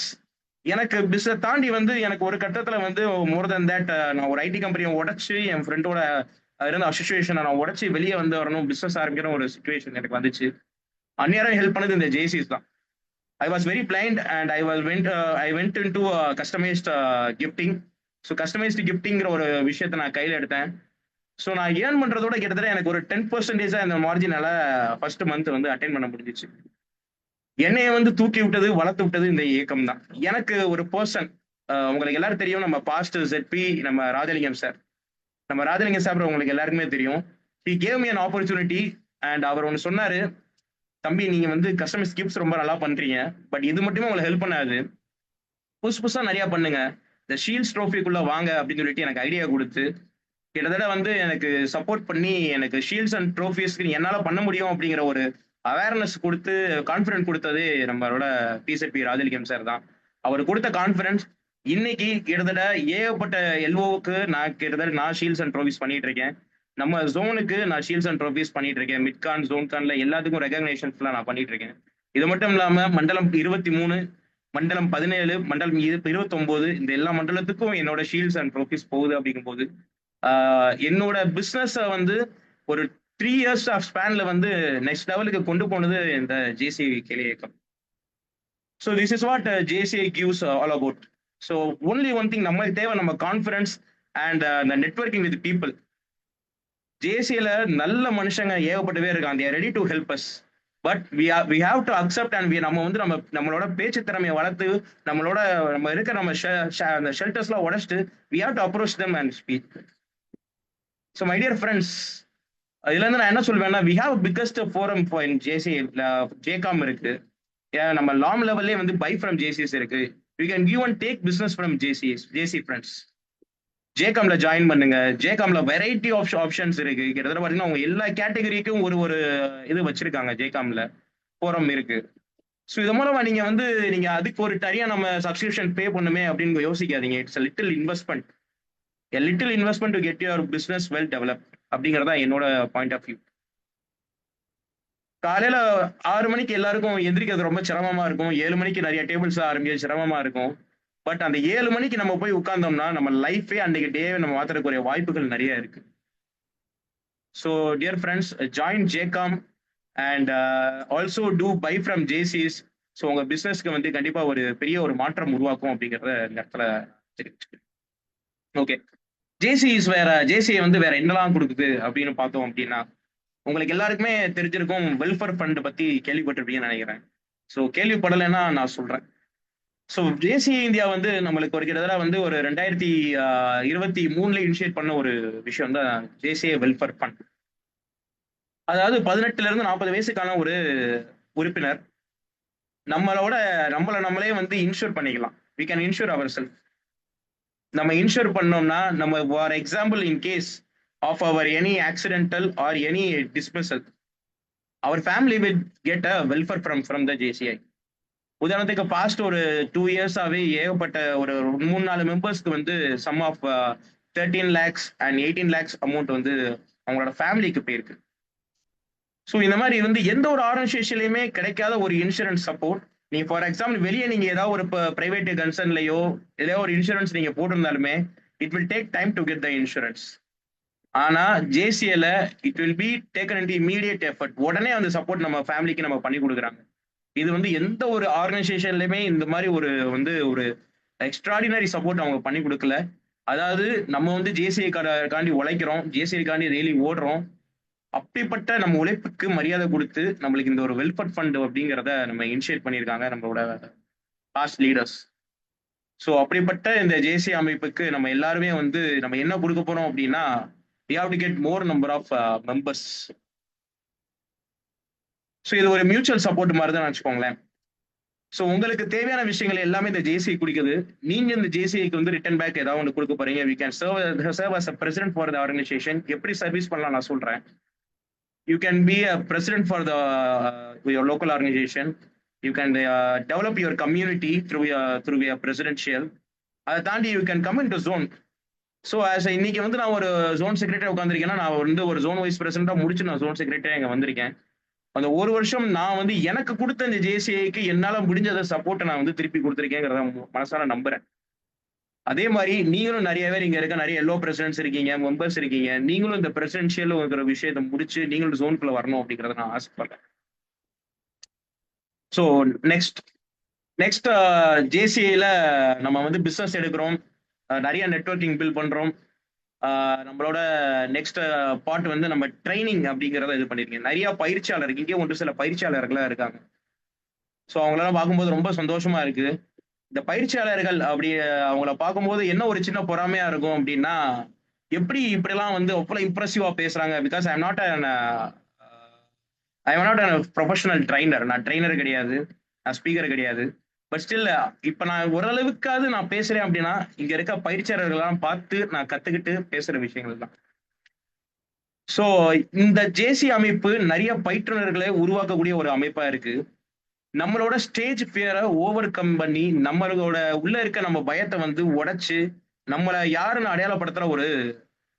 எனக்கு பிசினஸ் தாண்டி வந்து எனக்கு ஒரு கட்டத்துல வந்து மோர் தென் தட் நான் ஒரு ஐடி கம்பெனியை உடச்சு என் ஃப்ரெண்டோட இருந்த அசோசியேஷனை நான் உடச்சி வெளியே வந்து வரணும், பிசினஸ் ஆரம்பிக்கிற ஒரு சிச்சுவேஷன் எனக்கு வந்துச்சு. அந்நேரம் ஹெல்ப் பண்ணது இந்த ஜேசிஸ் தான். I was very blind and I went into customized gifting. So customized கிஃப்டிங்கிற ஒரு விஷயத்தை நான் கையில் எடுத்தேன். ஸோ நான் ஏர்ன் பண்ணுறதோட கிட்டத்தட்ட எனக்கு ஒரு 10% அந்த மார்ஜினால ஃபர்ஸ்ட் மந்த் வந்து அட்டைன் பண்ண முடிஞ்சிச்சு. என்னைய வந்து தூக்கி விட்டது, வளர்த்து விட்டது இந்த இயக்கம் தான். எனக்கு ஒரு பர்சன், உங்களுக்கு எல்லாரும் தெரியும், நம்ம பாஸ்ட் ZP நம்ம ராஜலிங்கம் சார் உங்களுக்கு எல்லாருக்குமே தெரியும். He gave me an opportunity and அவர் ஒன்று சொன்னாரு, தம்பி நீங்க வந்து கஸ்டமைஸ் கிஃப்ட்ஸ் ரொம்ப நல்லா பண்றீங்க, பட் இது மட்டுமே உங்களுக்கு ஹெல்ப் பண்ணாது, புதுசா நிறைய பண்ணுங்க, இந்த ஷீல்ட்ஸ் ட்ரோஃபிக்குள்ள வாங்க அப்படின்னு சொல்லிட்டு எனக்கு ஐடியா கொடுத்து கிட்டத்தட்ட வந்து எனக்கு சப்போர்ட் பண்ணி எனக்கு ஷீல்ட்ஸ் அண்ட் ட்ரோஃபீஸ்க்கு என்னால பண்ண முடியும் அப்படிங்கிற ஒரு அவேர்னஸ் கொடுத்து கான்ஃபிடன்ஸ் கொடுத்தது நம்மளோட PZP ராஜலிங்கம் சார் தான். அவர் கொடுத்த கான்ஃபிடன்ஸ் இன்னைக்கு கிட்டத்தட்ட ஏகப்பட்ட எல்ஓவுக்கு நான் ஷீல்ட்ஸ் அண்ட் ட்ரோஃபீஸ் பண்ணிட்டு இருக்கேன். நம்ம ஜோனுக்கு நான் ஷீல்ட்ஸ் அண்ட் ட்ரோஃபீஸ் பண்ணிட்டு இருக்கேன். மிட்கான், ஜோன்கான்ல எல்லாத்துக்கும் ரெகக்னேஷன்ஸ்லாம் நான் பண்ணிட்டு இருக்கேன். இது மட்டும் இல்லாம மண்டலம் 23, மண்டலம் 17, மண்டலம் 29 இந்த எல்லா மண்டலத்துக்கும் என்னோட ஷீல்ட்ஸ் அண்ட் ட்ரோஃபீஸ் போகுது. அப்படிங்கும்போது என்னோட பிஸ்னஸ வந்து ஒரு 3 இயர்ஸ் ஆஃப் ஸ்பேன்ல வந்து நெக்ஸ்ட் லெவலுக்கு கொண்டு போனது இந்த ஜேசிஐ கிளை இயக்கம். So this is what JCI gives all about. So only one thing, நம்மளுக்கு தேவை நம்ம confidence and the networking with people. ஜேசியில நல்ல மனுஷங்க ஏகப்பட்ட பேர் இருக்காங்க. they are ready to help us, but we have to accept and நம்ம வந்து நம்மளோட பேச்சு திறமையை வளர்த்து நம்ம இருக்க நம்ம ஷெல்டர்ஸ்லாம் உடைச்சிட்டு we have to approach them and speak. So my dear friends, இதுல இருந்து நான் என்ன சொல்வேன்னா, we have biggest forum for in ஜேசி ஜேகாம் இருக்கு. நம்ம லாம் லெவல்லே வந்து பை ஃப்ரம் ஜேசிஎஸ் இருக்கு. we can give and take business from JC friends. ஜேகாம்ல ஜாயின் பண்ணுங்க. ஜேகாம்ல வெரைட்டி ஆஃப் ஆப்ஷன்ஸ் இருக்கு. கிட்டத்தட்ட பாத்தீங்கன்னா அவங்க எல்லா கேட்டகரிக்கும் ஒரு இது வச்சிருக்காங்க. ஜேகாம்ல ஃபோரம் இருக்கு. ஸோ இது மூலமா நீங்க அதுக்கு ஒரு தனியா நம்ம சப்ஸ்கிரிப்ஷன் பே பண்ணுமே அப்படின்னு யோசிக்காதீங்க. It's a little investment, a little investment to get your business well developed அப்படிங்கறதா என்னோட பாயிண்ட் ஆஃப் வியூ. காலையில 6 மணிக்கு எல்லாருக்கும் எந்திரிக்கிறது ரொம்ப சிரமமா இருக்கும். 7 மணிக்கு நிறைய டேபிள்ஸ் ஆரம்பிக்க சிரமமா இருக்கும். பட் அந்த 7 மணிக்கு நம்ம போய் உட்கார்ந்தோம்னா நம்ம லைஃபே அன்னைக்கு டே நம்ம மாத்துறதுக்குரிய வாய்ப்புகள் நிறைய இருக்கு. So dear friends, join JCOM and also do buy from ஜேசிஸ். ஸோ உங்க பிசினஸ்க்கு வந்து கண்டிப்பா ஒரு பெரிய ஒரு மாற்றம் உருவாக்கும் அப்படிங்கிறத இந்த இடத்துல தெரிவிச்சுக்கிறேன். ஓகே, ஜேசிஐ வந்து வேற என்னெல்லாம் கொடுக்குது அப்படின்னு பார்த்தோம் அப்படின்னா, உங்களுக்கு எல்லாருக்குமே தெரிஞ்சிருக்கும் வெல்ஃபேர் ஃபண்ட் பத்தி கேள்விப்பட்டிருப்பீங்கன்னு நினைக்கிறேன். ஸோ கேள்விப்படலைன்னா நான் சொல்றேன். ஸோ ஜேசிஐ இந்தியா வந்து நம்மளுக்கு ஒரு கிட்டத்தட்ட வந்து ஒரு 2023 இனிஷியேட் பண்ண ஒரு விஷயம் தான் ஜேசிஐ வெல்ஃபேர் ஃபண்ட். அதாவது 18 இருந்து 40 வயசுக்கான ஒரு உறுப்பினர் நம்மளே வந்து இன்சூர் பண்ணிக்கலாம். we can insure ourselves. நம்ம இன்சூர் பண்ணோம்னா நம்ம for example in case of our any accidental or any dismissal, our family will get a welfare from the JCI. உதாரணத்துக்கு பாஸ்ட் ஒரு 2 இயர்ஸாவே ஏகப்பட்ட ஒரு 3-4 மெம்பர்ஸ்க்கு வந்து sum of 13 lakhs and 18 lakhs amount வந்து அவங்களோட ஃபேமிலிக்கு போயிருக்கு. ஸோ இந்த மாதிரி வந்து எந்த ஒரு ஆர்கனைசேஷன்லையுமே கிடைக்காத ஒரு இன்சூரன்ஸ் சப்போர்ட். நீங்க ஃபார் எக்ஸாம்பிள் வெளியே நீங்க ஏதாவது ஒரு பிரைவேட் கன்சர்ன்லயோ ஏதோ ஒரு இன்சூரன்ஸ் நீங்க போட்டிருந்தாலுமே it will take time to get the insurance. ஆனா ஜேசிஏல it will be taken into immediate effort. உடனே அந்த சப்போர்ட் நம்ம ஃபேமிலிக்கு நம்ம பண்ணி கொடுக்குறாங்க. இது வந்து எந்த ஒரு ஆர்கனைசேஷன்லயுமே இந்த மாதிரி ஒரு எக்ஸ்ட்ராடினரி சப்போர்ட் அவங்க பண்ணி கொடுக்கல. அதாவது நம்ம வந்து ஜேசிஐ காண்டி உழைக்கிறோம், ஜேசிஐ காண்டி டெய்லி ஓடுறோம். அப்படிப்பட்ட நம்ம உழைப்புக்கு மரியாதை கொடுத்து நம்மளுக்கு இந்த ஒரு வெல்ஃபேர் ஃபண்ட் அப்படிங்கிறத நம்ம இனிஷியேட் பண்ணியிருக்காங்க நம்மளோட பாஸ்ட் லீடர்ஸ். ஸோ அப்படிப்பட்ட இந்த ஜேசிஐ அமைப்புக்கு நம்ம எல்லாருமே வந்து நம்ம என்ன கொடுக்க போறோம் அப்படின்னா, we have to get more number of members. So இது ஒரு மியூச்சுவல் சப்போர்ட் மாதிரி தான் வச்சுக்கோங்களேன். ஸோ உங்களுக்கு தேவையான விஷயங்கள் எல்லாமே இந்த ஜேசிஐ குடிக்குது. நீங்க இந்த ஜேசிஐக்கு வந்து ரிட்டர்ன் பேக் ஏதாவது ஒன்று கொடுக்க போறீங்க. we can serve as a president for the organization. எப்படி சர்வீஸ் பண்ணலாம் நான் சொல்றேன். you can be a president for your local organization. you can develop your community through your presidential. அதை தாண்டி you can come into zone. So இன்னைக்கு வந்து நான் ஒரு ஜோன் செக்ரட்டரி உட்காந்துருக்கேன்னா, நான் வந்து ஒரு ஜோன் வைஸ் பிரசிடண்டா முடிச்சு நான் ஜோன் செக்ரட்டரியா இங்க வந்திருக்கேன். அந்த ஒரு வருஷம் நான் வந்து எனக்கு கொடுத்த இந்த ஜேசிஐக்கு என்னால முடிஞ்சதை சப்போர்ட்டை நான் வந்து திருப்பி கொடுத்துருக்கேங்கிறத மனசால நம்புறேன். அதே மாதிரி நீங்களும் நிறைய பேர் இங்க இருக்க நிறைய எல்லோ பிரசிடென்ட்ஸ் இருக்கீங்க, மெம்பர்ஸ் இருக்கீங்க. நீங்களும் இந்த பிரசிடென்ஷியல் இருக்கிற விஷயத்தை முடிச்சு நீங்களும் ஜோனுக்குள்ள வரணும் அப்படிங்கறத நான் ஆசைப்படுறேன். ஸோ நெக்ஸ்ட் ஜேசிஐல நம்ம வந்து பிசினஸ் எடுக்கிறோம், நிறைய நெட்வொர்க்கிங் பில்ட் பண்றோம். நம்மளோட நெக்ஸ்ட் பார்ட் வந்து நம்ம ட்ரைனிங் அப்படிங்கிறத இது பண்ணிருக்கீங்க. நிறைய பயிற்சியாளர் இங்கே ஒன்று சில பயிற்சியாளர்களா இருக்காங்க. ஸோ அவங்களெல்லாம் பார்க்கும்போது ரொம்ப சந்தோஷமா இருக்கு. இந்த பயிற்சியாளர்கள் அப்படி அவங்கள பார்க்கும்போது என்ன ஒரு சின்ன பொறாமையா இருக்கும் அப்படின்னா, எப்படி இப்படிலாம் வந்து அவ்வளோ இம்ப்ரெசிவா பேசுறாங்க. Because I am not professional trainer. நான் ட்ரைனர் கிடையாது, நான் ஸ்பீக்கர் கிடையாது. பட் ஸ்டில் இப்ப நான் ஓரளவுக்காவது நான் பேசுறேன் அப்படின்னா இங்க இருக்க பயிற்சியாளர்கள்லாம் பார்த்து நான் கத்துக்கிட்டு பேசுற விஷயங்கள் தான். ஸோ இந்த ஜேசி அமைப்பு நிறைய பயிற்றுனர்களை உருவாக்கக்கூடிய ஒரு அமைப்பா இருக்கு. நம்மளோட ஸ்டேஜ் ஃபியரை ஓவர் கம் பண்ணி நம்மளோட உள்ள இருக்க நம்ம பயத்தை வந்து உடைச்சு நம்மளை யாருன்னு அடையாளப்படுத்துற ஒரு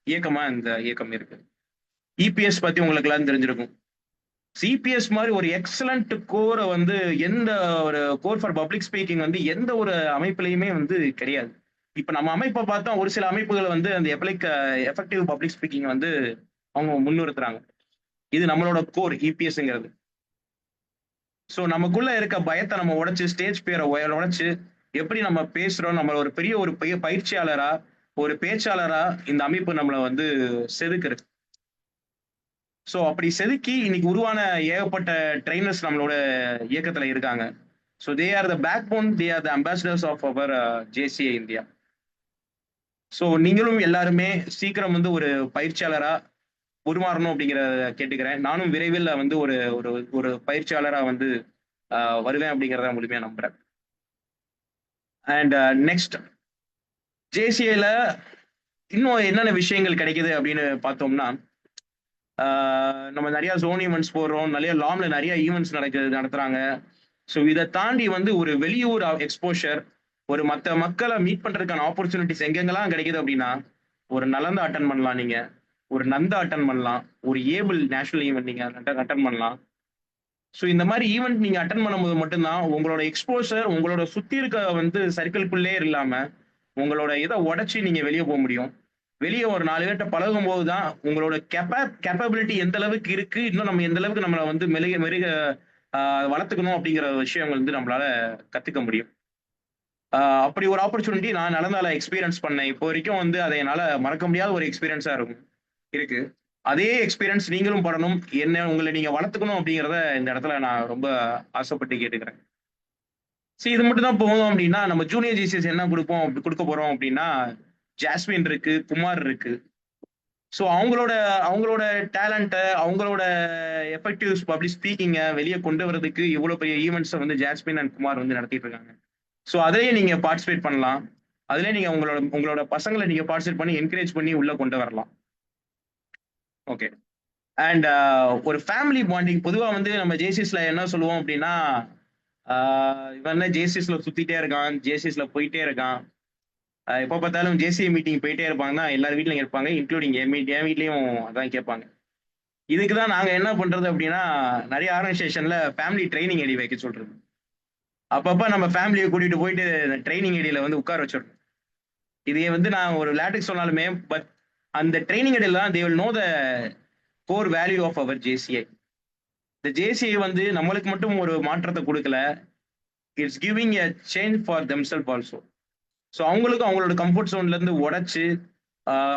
இயக்கமா இந்த இயக்கம் இருக்கு. இபிஎஸ் பத்தி உங்களுக்கு எல்லாம் தெரிஞ்சிருக்கும். சிபிஎஸ் மாதிரி ஒரு எக்ஸலண்ட் கோரை வந்து எந்த ஒரு கோர் ஃபார் பப்ளிக் ஸ்பீக்கிங் வந்து எந்த ஒரு அமைப்புலையுமே வந்து கிடையாது. இப்ப நம்ம அமைப்பை பார்த்தா ஒரு சில அமைப்புகள் வந்து அந்த எஃபெக்டிவ் பப்ளிக் ஸ்பீக்கிங் வந்து அவங்க முன்னிறுத்துறாங்க. இது நம்மளோட கோர் இபிஎஸ்ங்கிறது. ஸோ நமக்குள்ள இருக்க பயத்தை நம்ம உடைச்சு ஸ்டேஜ் பேரை உடைச்சு எப்படி நம்ம பேசுறோம், நம்ம ஒரு பெரிய பயிற்சியாளரா ஒரு பேச்சாளரா இந்த அமைப்பு நம்மளை வந்து செதுக்குறது. ஸோ அப்படி செதுக்கி இன்னைக்கு உருவான ஏகப்பட்ட ட்ரைனர்ஸ் நம்மளோட இயக்கத்துல இருக்காங்க. So they are the backbone, they are the ambassadors of our JCI India. ஸோ நீங்களும் எல்லாருமே சீக்கிரம் வந்து ஒரு பயிற்சியாளரா உருமாறணும் அப்படிங்கிறத கேட்டுக்கிறேன். நானும் விரைவில் வந்து ஒரு ஒரு ஒரு பயிற்சியாளரா வந்து வருவேன் அப்படிங்கிறத முழுமையா நம்புறேன். அண்ட் நெக்ஸ்ட் ஜேசிஏல இன்னும் என்னென்ன விஷயங்கள் கிடைக்குது அப்படின்னு பார்த்தோம்னா, நம்ம நிறைய ஜோன் ஈவெண்ட்ஸ் போடுறோம், நிறைய லாம்ல நிறைய ஈவெண்ட்ஸ் நடத்துறாங்க. ஸோ இதை தாண்டி வந்து ஒரு வெளியூர் எக்ஸ்போஷர், ஒரு மற்ற மக்களை மீட் பண்றதுக்கான ஆப்பர்ச்சுனிட்டிஸ் எங்கெங்கெல்லாம் கிடைக்குது அப்படின்னா, ஒரு நலந்தா அட்டன் பண்ணலாம், நீங்க ஒரு நந்தா அட்டன் பண்ணலாம், ஒரு ஏபிள் நேஷனல் ஈவெண்ட் நீங்க அட்டன் பண்ணலாம். ஸோ இந்த மாதிரி ஈவெண்ட் நீங்க அட்டன் பண்ணும்போது மட்டும்தான் உங்களோட எக்ஸ்போஷர் உங்களோட சுத்தி இருக்க வந்து சர்க்கிள்குள்ளே இல்லாம உங்களோட இதை உடைச்சி நீங்க வெளியே போக முடியும். வெளியே ஒரு 4 பேர்கிட்ட பழகும் போது தான் உங்களோட கேப்பபிலிட்டி எந்த அளவுக்கு இருக்கு, இன்னும் நம்ம எந்த அளவுக்கு நம்மளை வந்து மெருக வளர்த்துக்கணும் அப்படிங்கிற விஷயங்கள் வந்து நம்மளால கத்துக்க முடியும். அப்படி ஒரு ஆப்பர்ச்சுனிட்டி நான் நடந்தால எக்ஸ்பீரியன்ஸ் பண்ணேன். இப்போ வரைக்கும் வந்து அதை என்னால மறக்க முடியாத ஒரு எக்ஸ்பீரியன்ஸா இருக்கு. அதே எக்ஸ்பீரியன்ஸ் நீங்களும் படணும், என்ன உங்களை நீங்க வளர்த்துக்கணும் அப்படிங்கிறத இந்த இடத்துல நான் ரொம்ப ஆசைப்பட்டு கேட்டுக்கிறேன். சரி, இது மட்டும் தான் போகும் அப்படின்னா நம்ம ஜூனியர் ஜிசிஎஸ் என்ன கொடுக்க போறோம் அப்படின்னா, ஜாஸ்மின் இருக்கு, குமார் இருக்கு. ஸோ அவங்களோட டேலண்ட்டை, அவங்களோட எஃபெக்டிவ் பப்ளிக் ஸ்பீக்கிங்கை வெளியே கொண்டு வரதுக்கு இவ்வளோ பெரிய ஈவெண்ட்ஸை வந்து ஜாஸ்மின் அண்ட் குமார் வந்து நடத்திட்டு இருக்காங்க. ஸோ அதிலேயே நீங்க பார்ட்டிசிபேட் பண்ணலாம். அதுலேயே நீங்க உங்களோட பசங்களை நீங்க பார்ட்டிசிபேட் பண்ணி என்கரேஜ் பண்ணி உள்ள கொண்டு வரலாம். ஓகே. அண்ட் ஒரு ஃபேமிலி பாண்டிங் பொதுவாக வந்து நம்ம ஜேசிஎஸ்ல என்ன சொல்லுவோம் அப்படின்னா, இவன் ஜேசிஎஸ்ல சுத்திட்டே இருக்கான், ஜேசிஎஸ்ல போயிட்டே இருக்கான், எப்போ பார்த்தாலும் ஜேசிஏ மீட்டிங் போயிட்டே இருப்பாங்கன்னா எல்லாரும் வீட்லையும் கேட்பாங்க, இன்க்ளூடிங் என் வீட்லையும் அதான் கேட்பாங்க. இதுக்கு தான் நாங்கள் என்ன பண்றது அப்படின்னா, நிறைய ஆர்கனைசேஷன்ல ஃபேமிலி ட்ரைனிங் ஐடி வைக்க சொல்றது. அப்பப்போ நம்ம ஃபேமிலியை கூட்டிட்டு போயிட்டு ட்ரைனிங் ஐடியில வந்து உட்கார வச்சிடணும். இதையே வந்து நான் ஒரு விளையாட்டுக்கு சொன்னாலுமே, பட் அந்த ட்ரைனிங் ஐடியில தான் they will know the core value of our JCI. இந்த ஜேசிஐ வந்து நம்மளுக்கு மட்டும் ஒரு மாற்றத்தை கொடுக்கல, it's giving a change for themselves also. So அவங்களோட கம்ஃபர்ட் ஜோன்ல இருந்து உடைச்சு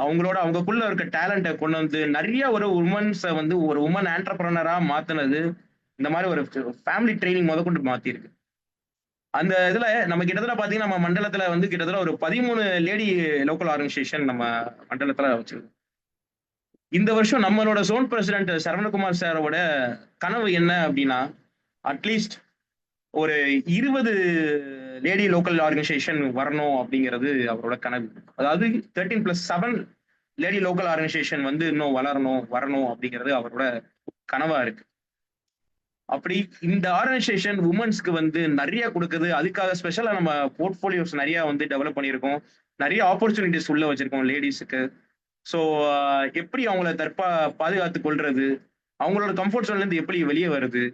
அவங்களுக்குள்ள இருக்க டேலண்ட்டை கொண்டு வந்து நிறைய ஒரு உமன்ஸை வந்து ஒரு உமன் ஆண்டர்பிரனரா மாத்தினது இந்த மாதிரி ஒரு ஃபேமிலி ட்ரைனிங் முதற்கொண்டு மாத்திருக்கு. அந்த இதுல நம்ம கிட்டத்தட்ட பாத்தீங்கன்னா நம்ம மண்டலத்துல வந்து கிட்டத்தட்ட ஒரு 13 லேடி லோக்கல் ஆர்கனைசேஷன் நம்ம மண்டலத்துல வச்சிருக்கோம். இந்த வருஷம் நம்மளோட ஜோன் பிரசிடென்ட் சரவணகுமார் சாரோட கனவு என்ன அப்படின்னா, அட்லீஸ்ட் ஒரு 20 லேடி லோக்கல் ஆர்கனைசேஷன் வரணும் அப்படிங்கிறது அவரோட கனவு. அதாவது 13+7 லேடி லோக்கல் ஆர்கனைசேஷன் வந்து இன்னும் வரணும் அப்படிங்கிறது அவரோட கனவா இருக்கு. அப்படி இந்த ஆர்கனைசேஷன் உமன்ஸ்க்கு வந்து நிறைய கொடுக்குது. அதுக்காக ஸ்பெஷலா நம்ம போர்ட்ஃபோலியோஸ் நிறைய வந்து டெவலப் பண்ணியிருக்கோம், நிறைய ஆப்பர்ச்சுனிட்டிஸ் உள்ள வச்சிருக்கோம் லேடிஸுக்கு. ஸோ எப்படி அவங்கள பாதுகாத்து கொள்றது, அவங்களோட கம்ஃபர்ட் ஜோன்ல இருந்து எப்படி வெளியே வருது,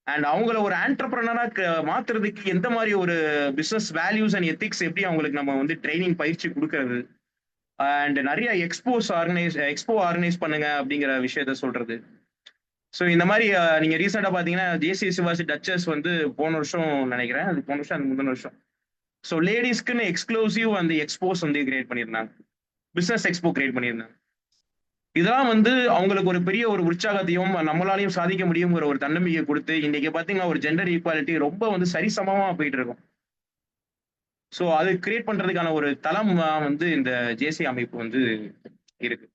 அண்ட் அவங்கள ஒரு ஆண்டர்பிரனரா மாத்துறதுக்கு எந்த மாதிரி ஒரு பிசினஸ் வேல்யூஸ் அண்ட் எத்திக்ஸ் எப்படி அவங்களுக்கு நம்ம வந்து ட்ரைனிங் பயிற்சி கொடுக்கறது, அண்ட் நிறைய எக்ஸ்போ ஆர்கனைஸ் பண்ணுங்க அப்படிங்கிற விஷயத்த சொல்றது. ஸோ இந்த மாதிரி நீங்க ரீசெண்டா பாத்தீங்கன்னா ஜேசி சிவாசி டச்சஸ் வந்து போன வருஷம் நினைக்கிறேன், அது போன வருஷம், அது முந்தின வருஷம். ஸோ லேடிஸ்க்குன்னு எக்ஸ்க்ளூசிவ் அந்த எக்ஸ்போஸ் வந்து கிரியேட் பண்ணியிருந்தாங்க, பிசினஸ் எக்ஸ்போ கிரியேட் பண்ணியிருந்தாங்க. இதெல்லாம் வந்து அவங்களுக்கு ஒரு பெரிய ஒரு உற்சாகத்தையும் நம்மளாலையும் சாதிக்க முடியுங்கிற ஒரு தன்னம்பிக்கை கொடுத்து இன்னைக்கு பாத்தீங்கன்னா ஒரு ஜெண்டர் ஈக்குவாலிட்டி ரொம்ப வந்து சரிசமமா போயிட்டு இருக்கும். ஸோ அது கிரியேட் பண்றதுக்கான ஒரு தளம் வந்து இந்த ஜேசி அமைப்பு வந்து இருக்கு.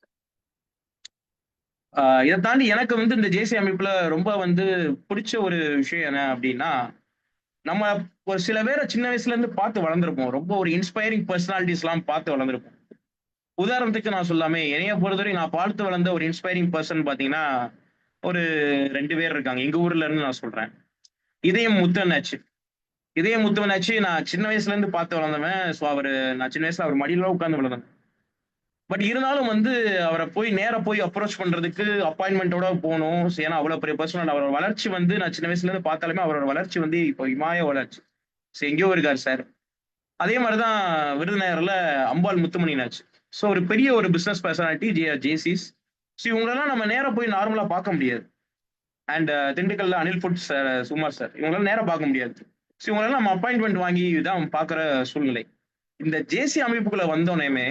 இதை தாண்டி எனக்கு வந்து இந்த ஜேசி அமைப்புல ரொம்ப வந்து பிடிச்ச ஒரு விஷயம் என்ன அப்படின்னா, நம்ம ஒரு சில பேரை சின்ன வயசுல இருந்து பார்த்து வளர்ந்துருப்போம், ரொம்ப ஒரு இன்ஸ்பைரிங் பர்சனாலிட்டிஸ் எல்லாம் பார்த்து வளர்ந்துருப்போம். உதாரணத்துக்கு நான் சொல்லாமே, என்னைய பொறுத்தவரை நான் பார்த்து வளர்ந்த ஒரு இன்ஸ்பைரிங் பர்சன் பாத்தீங்கன்னா ஒரு 2 பேர் இருக்காங்க எங்க ஊர்ல இருந்து நான் சொல்றேன். இதயம் முத்தனாச்சு. இதயம் முத்துவனாச்சு நான் சின்ன வயசுல இருந்து பார்த்து வளர்ந்தவன். ஸோ நான் சின்ன வயசுல அவர் மடியில உட்கார்ந்து வளர்ந்தேன். பட் இருந்தாலும் வந்து அவரை போய் நேரா போய் அப்ரோச் பண்றதுக்கு அப்பாயின்மெண்டோட போகணும். ஏன்னா அவ்வளவு பெரிய பர்சனல். அவரோட வளர்ச்சி வந்து நான் சின்ன வயசுல இருந்து பார்த்தாலுமே அவரோட வளர்ச்சி வந்து இப்போ இமாய வளர்ச்சி. ஸோ எங்கேயோ இருக்காரு சார். அதே மாதிரிதான் விருதுநகர்ல அம்பாள் முத்துமணினாச்சு. ஸோ ஒரு பெரிய ஒரு பிசினஸ் பர்சனாலிட்டி ஜேசிஸ். ஸோ இவங்களெல்லாம் நம்ம நேரா போய் நார்மலா பார்க்க முடியாது. அண்ட் திண்டுக்கல்ல அனில் ஃபுட்ஸ் சார், சுமார் சார், இவங்களால நேரம் பார்க்க முடியாது. ஸோ இவங்களால நம்ம அப்பாயின்மெண்ட் வாங்கி தான் பார்க்குற சூழ்நிலை. இந்த ஜேசி அமைப்புக்குள்ள வந்தோடனேமே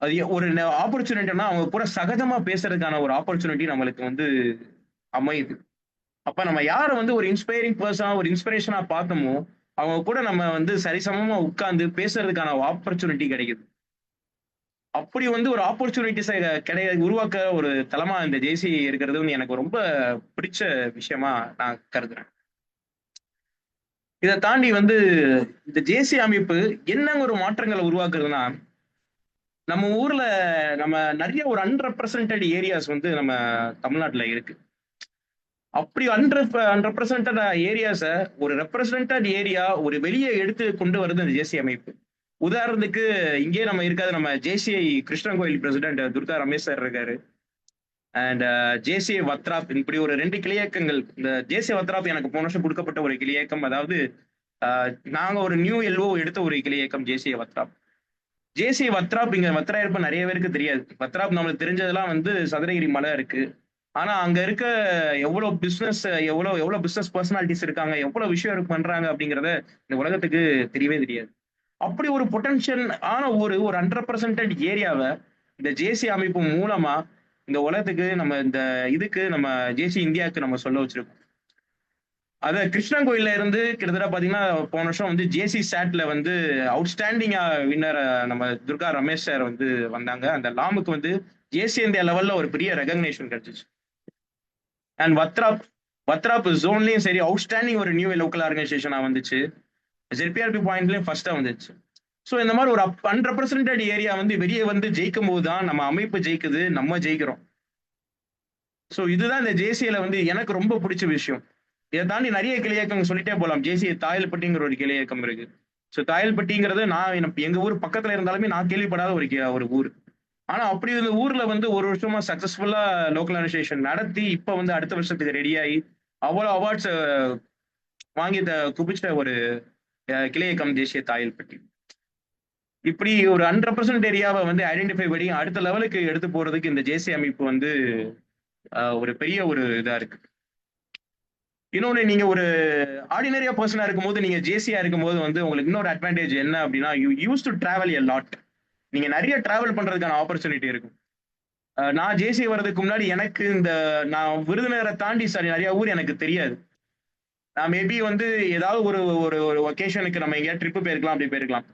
அது ஒரு ஆப்பர்ச்சுனிட்டினா அவங்க கூட சகஜமா பேசுறதுக்கான ஒரு ஆப்பர்ச்சுனிட்டி நம்மளுக்கு வந்து அமையுது. அப்ப நம்ம யாரை வந்து ஒரு இன்ஸ்பைரிங் பர்சனா ஒரு இன்ஸ்பிரேஷனா பார்த்தோமோ அவங்க கூட நம்ம வந்து சரிசமமா உட்கார்ந்து பேசுறதுக்கான ஆப்பர்ச்சுனிட்டி கிடைக்குது. அப்படி வந்து ஒரு ஆப்பர்ச்சுனிட்டிஸை உருவாக்க ஒரு தளமா இந்த ஜேசி இருக்கிறது எனக்கு ரொம்ப பிடிச்ச விஷயமா நான் கருதுறேன். இதை தாண்டி வந்து இந்த ஜேசி அமைப்பு என்ன ஒரு மாற்றங்களை உருவாக்குறதுன்னா, நம்ம ஊர்ல நம்ம நிறைய ஒரு அன்ரெப்ரசன்டட் ஏரியாஸ் வந்து நம்ம தமிழ்நாட்டுல இருக்கு. அப்படி அன்ரெப்ரசன்டட் ஏரியாஸை ஒரு ரெப்ரசன்டட் ஏரியா ஒரு வெளியே எடுத்து கொண்டு வருது இந்த ஜேசி அமைப்பு. உதாரணத்துக்கு இங்கே நம்ம இருக்காது, நம்ம ஜேசிஐ கிருஷ்ணன் கோயில் பிரசிடென்ட் துர்கா ரமேஷ் சார் இருக்காரு. அண்ட் ஜேசிஐ வத்ராப், இப்படி ஒரு 2 கிளையக்கங்கள். இந்த ஜேசிஐ வத்ராப் எனக்கு போன வருஷம் கொடுக்கப்பட்ட ஒரு கிளையக்கம். அதாவது நாங்க ஒரு நியூ எல்ஓ எடுத்த ஒரு கிளையக்கம் ஜேசிஐ வத்ராப். ஜேசிஐ வத்ராப் இங்க வத்ராயிருப்ப நிறைய பேருக்கு தெரியாது. வத்ராப் நம்மளுக்கு தெரிஞ்சதெல்லாம் வந்து சதுரகிரி மலை இருக்கு. ஆனா அங்க இருக்க எவ்வளவு பிசினஸ் பர்சனாலிட்டிஸ் இருக்காங்க, எவ்வளவு விஷயம் பண்றாங்க அப்படிங்கறத இந்த உலகத்துக்கு தெரியவே தெரியாது. அப்படி ஒரு பொட்டன்ஷியல் ஆன ஒரு அன்ரெப்ரசன்டட் ஏரியாவை இந்த ஜேசி அமைப்பு மூலமா இந்த உலகத்துக்கு நம்ம நம்ம ஜேசி இந்தியாவுக்கு நம்ம சொல்ல வச்சிருக்கோம். அத கிருஷ்ணன் கோயில்ல இருந்து கிட்டத்தட்ட பாத்தீங்கன்னா போன வருஷம் வந்து ஜேசி சாட்ல வந்து அவுட்ஸ்டாண்டிங்கா வின்னர் நம்ம துர்கா ரமேஷ் சார் வந்து வந்தாங்க. அந்த லாமுக்கு வந்து ஜேசி இந்தியா லெவல்ல ஒரு பெரிய ரெகக்னேஷன் கிடைச்சிச்சு. அண்ட் வத்ராப் ஜோன்லயும் சரி அவுட்ஸ்டாண்டிங் ஒரு நியூ லோக்கல் ஆர்கனைசேஷனா வந்துச்சு. ஜெட்பிஆர்பி பாயிண்ட்லயும் ஃபர்ஸ்டா வந்துச்சு. ஸோ இந்த மாதிரி ஒரு அன்ரெப்ரசன்டட் ஏரியா வந்து வெளியே வந்து ஜெயிக்கும் போது தான் நம்ம அமைப்பு ஜெயிக்குது, நம்ம ஜெயிக்கிறோம். ஸோ இதுதான் இந்த ஜேசியில வந்து எனக்கு ரொம்ப பிடிச்ச விஷயம். இதை தாண்டி நிறைய கிளையக்கம் சொல்லிட்டே போகலாம். ஜேசி தாயல்பட்டிங்கிற ஒரு கிளையக்கம் இருக்கு. ஸோ தாயல்பட்டிங்கிறது எங்க ஊர் பக்கத்துல இருந்தாலுமே நான் கேள்விப்படாத ஒரு ஊர். ஆனா அப்படி இந்த ஊர்ல வந்து ஒரு வருஷமா சக்சஸ்ஃபுல்லா லோக்கல் ஆர்கனைசேஷன் நடத்தி இப்ப வந்து அடுத்த வருஷத்துக்கு ரெடியாகி அவ்வளவு அவார்ட்ஸ் வாங்கி குபிச்ச ஒரு கிளையக்கம் ஜேசிய தாயல்பட்டி. இப்படி ஒரு அன்ரெப்ரசன்ட் ஏரியாவை வந்து ஐடென்டிஃபை பண்ணி அடுத்த லெவலுக்கு எடுத்து போறதுக்கு இந்த ஜேசி அமைப்பு வந்து ஒரு பெரிய ஒரு இதா இருக்கு. இன்னொன்னு, நீங்க ஒரு ஆர்டினரியா பர்சனா இருக்கும்போது நீங்க ஜேசியா இருக்கும்போது வந்து உங்களுக்கு இன்னொரு அட்வான்டேஜ் என்ன அப்படின்னா, you use to travel a lot. நீங்க நிறைய டிராவல் பண்றதுக்கான ஆப்பர்ச்சுனிட்டி இருக்கும். நான் ஜேசி வர்றதுக்கு முன்னாடி எனக்கு நான் விருதுநகரை தாண்டி நிறைய ஊர் எனக்கு தெரியாது. நான் மேபி வந்து ஏதாவது ஒரு ஒகேஷனுக்கு நம்ம எங்கேயாவது ட்ரிப்பு போயிருக்கலாம், அப்படி போயிருக்கலாம்.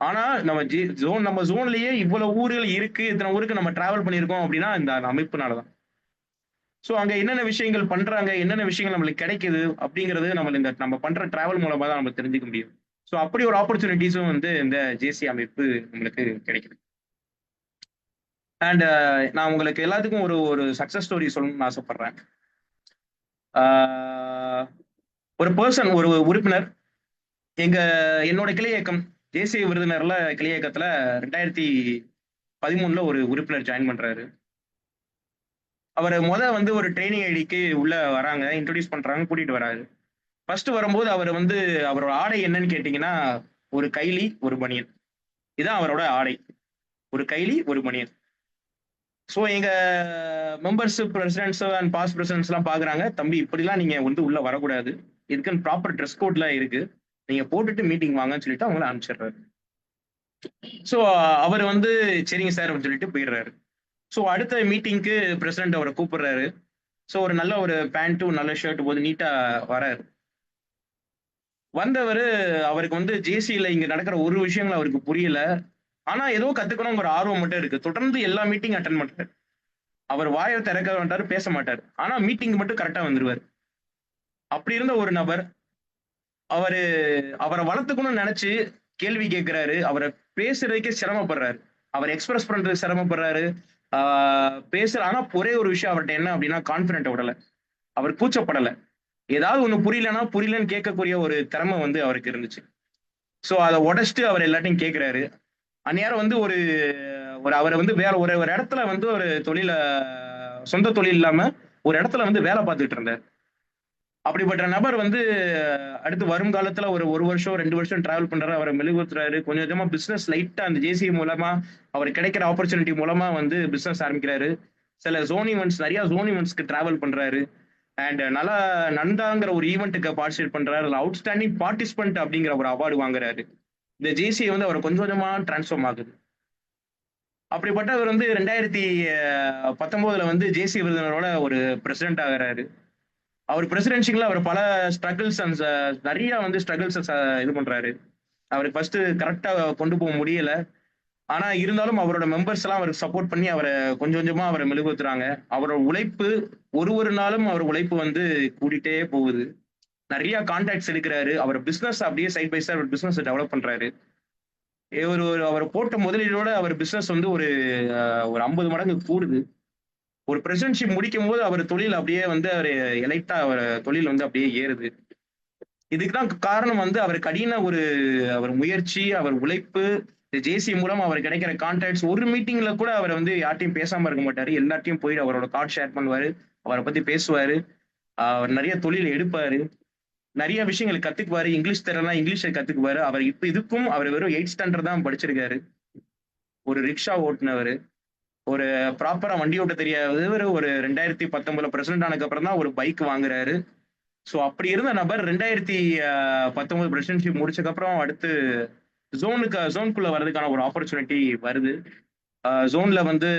ஆனா நம்ம ஜோன்லயே இவ்வளவு ஊர்கள் இருக்கு, இத்தனை ஊருக்கு நம்ம டிராவல் பண்ணியிருக்கோம் அப்படின்னா இந்த அமைப்புனாலதான். ஸோ அங்க என்னென்ன விஷயங்கள் பண்றாங்க, என்னென்ன விஷயங்கள் நம்மளுக்கு கிடைக்குது அப்படிங்கிறது நம்ம பண்ற டிராவல் மூலமா தான் நம்ம தெரிஞ்சுக்க முடியும். ஸோ அப்படி ஒரு ஆப்பர்ச்சுனிட்டிஸும் வந்து இந்த ஜேசி அமைப்பு நம்மளுக்கு கிடைக்குது. அண்ட் நான் உங்களுக்கு எல்லாத்துக்கும் ஒரு சக்சஸ் ஸ்டோரி சொல்லணும்னு ஆசைப்படுறேன். ஒரு பர்சன், ஒரு உறுப்பினர் என்னோட கிளை இயக்கம் ஜேசி விருதுநகர்ல கிளை இயக்கத்துல 2013 ஒரு உறுப்பினர் ஜாயின் பண்றாரு. அவர் வந்து ஒரு ட்ரைனிங் ஐடிக்கு உள்ள வராங்க, இன்ட்ரோடியூஸ் பண்றாங்க, கூட்டிட்டு வராரு. ஃபர்ஸ்ட் வரும்போது அவர் வந்து அவரோட ஆடை என்னன்னு கேட்டீங்கன்னா ஒரு கைலி ஒரு பனியன். இதுதான் அவரோட ஆடை, ஒரு கைலி ஒரு பனியன். ஸோ எங்க members, presidents and past presidents எல்லாம் பாக்குறாங்க, தம்பி இப்படிலாம் நீங்க வந்து உள்ள வரக்கூடாது, இதுக்குன்னு ப்ராப்பர் ட்ரெஸ் கோட்லாம் இருக்கு, நீங்க போட்டுட்டு மீட்டிங் வாங்கன்னு சொல்லிட்டு அவங்கள அனுப்பிச்சிடுறாரு. ஸோ அவர் வந்து சரிங்க சார் அப்படின்னு சொல்லிட்டு போயிடுறாரு. ஸோ அடுத்த மீட்டிங்க்கு பிரசிடென்ட் அவரை கூப்பிடுறாரு. ஸோ ஒரு நல்ல ஒரு பேண்ட்டும் நல்ல ஷர்ட் போது நீட்டா வராரு. வந்தவர் அவருக்கு வந்து ஜேசியில இங்க நடக்கிற ஒரு விஷயங்கள் அவருக்கு புரியல. ஆனா ஏதோ கத்துக்கணுங்கிற ஆர்வம் மட்டும் இருக்கு. தொடர்ந்து எல்லா மீட்டிங் அட்டன் பண்றாரு. அவர் வாயை திறக்க மாட்டாரு, பேச மாட்டாரு. ஆனா மீட்டிங் மட்டும் கரெக்டா வந்துருவாரு. அப்படி இருந்த ஒரு நபர் அவரை வளர்த்துக்கணும்னு நினைச்சு கேள்வி கேட்கிறாரு. அவரை பேசுறதுக்கே சிரமப்படுறாரு, அவர் எக்ஸ்பிரஸ் பண்றதுக்கு சிரமப்படுறாரு, பேசுற. ஆனா ஒரே ஒரு விஷயம் அவர்கிட்ட என்ன அப்படின்னா கான்பிடென்ட் விடல, அவர் கூச்சப்படல. ஏதாவது ஒண்ணு புரியலன்னு கேட்கக்கூடிய ஒரு திறமை வந்து அவருக்கு இருந்துச்சு. ஸோ அதை உடைச்சிட்டு அவர் எல்லாத்தையும் கேட்கிறாரு. அந்நேரம் வந்து ஒரு ஒரு அவரை வந்து வேற ஒரு ஒரு இடத்துல வந்து ஒரு சொந்த தொழில் இல்லாம ஒரு இடத்துல வந்து வேலை பார்த்துட்டு இருந்தார். அப்படிப்பட்ட நபர் வந்து அடுத்து வரும் காலத்துல ஒரு வருஷம் 2 வருஷம் டிராவல் பண்றாரு, அவரை மெழுகுத்துறாரு. கொஞ்சம் கொஞ்சமா பிசினஸ் லைட்டா அந்த ஜேசி மூலமா அவர் கிடைக்கிற ஆப்பர்ச்சுனிட்டி மூலமா வந்து பிசினஸ் ஆரம்பிக்கிறாரு. சில நிறைய ஜோன் ஈவெண்ட்ஸ்க்கு டிராவல் பண்றாரு. அண்ட் நல்லா நந்தாங்கிற ஒரு ஈவெண்ட்டுக்கு பார்ட்டிசிபேட் பண்றாரு. அவுட்ஸ்டாண்டிங் பார்ட்டிசிபென்ட் அப்படிங்கிற ஒரு அவார்டு வாங்குறாரு. இந்த ஜேசியை வந்து அவர் கொஞ்சம் கொஞ்சமா டிரான்ஸ்ஃபார்ம் ஆகுது. அப்படிப்பட்டவர் வந்து 2019 வந்து ஜேசி விருதுனரோட ஒரு பிரசிடென்ட் ஆகிறாரு. அவர் பிரசிடென்சிங்ல அவர் பல ஸ்ட்ரகிள்ஸ் அண்ட் நிறைய வந்து ஸ்ட்ரகிள்ஸ் இது பண்றாரு. அவருக்கு ஃபர்ஸ்ட் கரெக்டா கொண்டு போக முடியல. ஆனா இருந்தாலும் அவரோட மெம்பர்ஸ் எல்லாம் அவருக்கு சப்போர்ட் பண்ணி அவரை கொஞ்சம் கொஞ்சமா அவரை மெழுகுத்துறாங்க. அவரோட உழைப்பு ஒரு நாளும் அவர் உழைப்பு வந்து கூடிட்டே போகுது. நிறைய கான்டாக்ட்ஸ் எடுக்கிறாரு. அவர் பிசினஸ் அப்படியே side by side business develop பண்றாரு. அவர் போட்ட முதலீடோட அவர் பிசினஸ் வந்து ஒரு 50 மடங்கு கூடுது. ஒரு பிரசிடென்ட்ஷிப் முடிக்கும் போது அவர் தொழில் அப்படியே வந்து அவர் எலைட்டா அவர் தொழில் வந்து அப்படியே ஏறுது. இதுக்குதான் காரணம் வந்து அவர் கடின அவர் முயற்சி, அவர் உழைப்பு. ஜேசி மூலம் அவர் கிடைக்கிற கான்டாக்ட்ஸ். ஒரு மீட்டிங்ல கூட அவர் வந்து யார்ட்டையும் பேசாம இருக்க மாட்டாரு. எல்லாத்தையும் போயிட்டு அவரோட கார்ட் ஷேர் பண்ணுவாரு, அவரை பத்தி பேசுவாரு. அவர் நிறைய தொழில் எடுப்பாரு, நிறைய விஷயங்கள் கத்துக்குவாரு. இங்கிலீஷ் தெரியலாம், இங்கிலீஷை கத்துக்குவாரு. அவர் இதுக்கும் அவர் வெறும் 8th ஸ்டாண்டர்ட் தான் படிச்சிருக்காரு. ஒரு ரிக்ஷா ஓட்டுனவர், ஒரு ப்ராப்பரா வண்டி ஓட்ட தெரியாதவர் ஒரு 2019 பிரசிடென்ட் ஆனதுக்கு அப்புறம் தான் ஒரு பைக் வாங்குறாரு. ஸோ அப்படி இருந்த நபர் 2019 பிரசிடென்ட்ஷிப் முடிச்சதுக்கப்புறம் அடுத்து ஜோனுக்குள்ள வர்றதுக்கான ஒரு ஆப்பர்ச்சுனிட்டி வருது. ஜோன்ல வந்து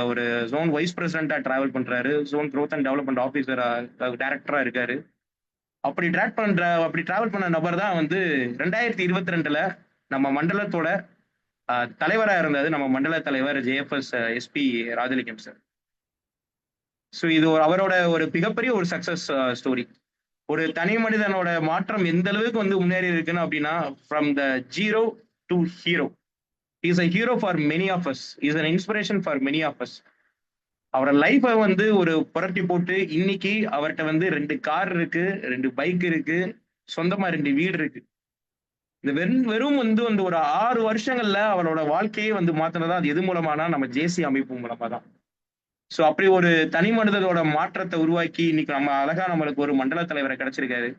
ஒரு ஜோன் வைஸ் பிரசிடென்டா டிராவல் பண்றாரு. ஜோன் growth அண்ட் டெவலப்மெண்ட் ஆஃபீஸரா டைரக்டரா இருக்காரு. அப்படி டிராவல் பண்ண நபர் தான் வந்து 2022 நம்ம மண்டலத்தோட தலைவரா இருந்தது நம்ம மண்டல தலைவர் ஜேஎஃப்எஸ் எஸ்பி ராஜலிங்கம் சார். ஸோ இது அவரோட ஒரு மிகப்பெரிய ஒரு சக்சஸ் ஸ்டோரி. ஒரு தனி மனிதனோட மாற்றம் எந்த அளவுக்கு வந்து முன்னேறி இருக்குன்னு அப்படின்னா, from the zero to hero. Is a hero for many of us, is an inspiration for many of us. அவரோட லைஃபை வந்து ஒரு புரட்டி போட்டு இன்னைக்கு அவர்கிட்ட வந்து 2 கார் இருக்கு, 2 பைக் இருக்கு, சொந்தமா 2 வீடு இருக்கு. இந்த வெறும் வந்து ஒரு 6 வருஷங்கள்ல அவரோட வாழ்க்கையே வந்து மாத்தினதா அது எது மூலமானா நம்ம ஜேசி அமைப்பு மூலமா தான். ஸோ அப்படி ஒரு தனி மனிதனோட மாற்றத்தை உருவாக்கி இன்னைக்கு நம்ம அழகா நம்மளுக்கு ஒரு மண்டல தலைவரை கிடைச்சிருக்காரு.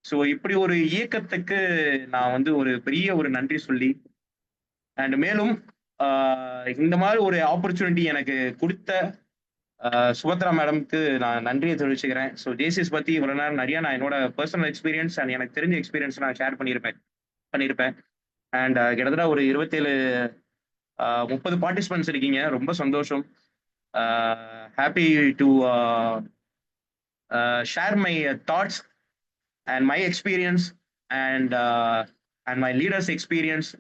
ஸோ இப்படி ஒரு இயக்கத்துக்கு நான் வந்து ஒரு பெரிய ஒரு நன்றி சொல்லி, அண்ட் மேலும் இந்த மாதிரி ஒரு ஆப்பர்ச்சுனிட்டி எனக்கு கொடுத்த சுபத்ரா மேடம்க்கு நான் நன்றியை தெரிவிச்சுக்கிறேன். ஸோ ஜேசிஎஸ் பத்தி இவ்வளவு நேரம் நிறைய நான் என்னோட பர்சனல் எக்ஸ்பீரியன்ஸ் அண்ட் எனக்கு தெரிஞ்ச எக்ஸ்பீரியன்ஸ் நான் ஷேர் பண்ணியிருப்பேன். அண்ட் கிட்டத்தட்ட ஒரு 30 பார்ட்டிசிபென்ட்ஸ் இருக்கீங்க. ரொம்ப சந்தோஷம். Happy to share my thoughts and my experience and my leaders experience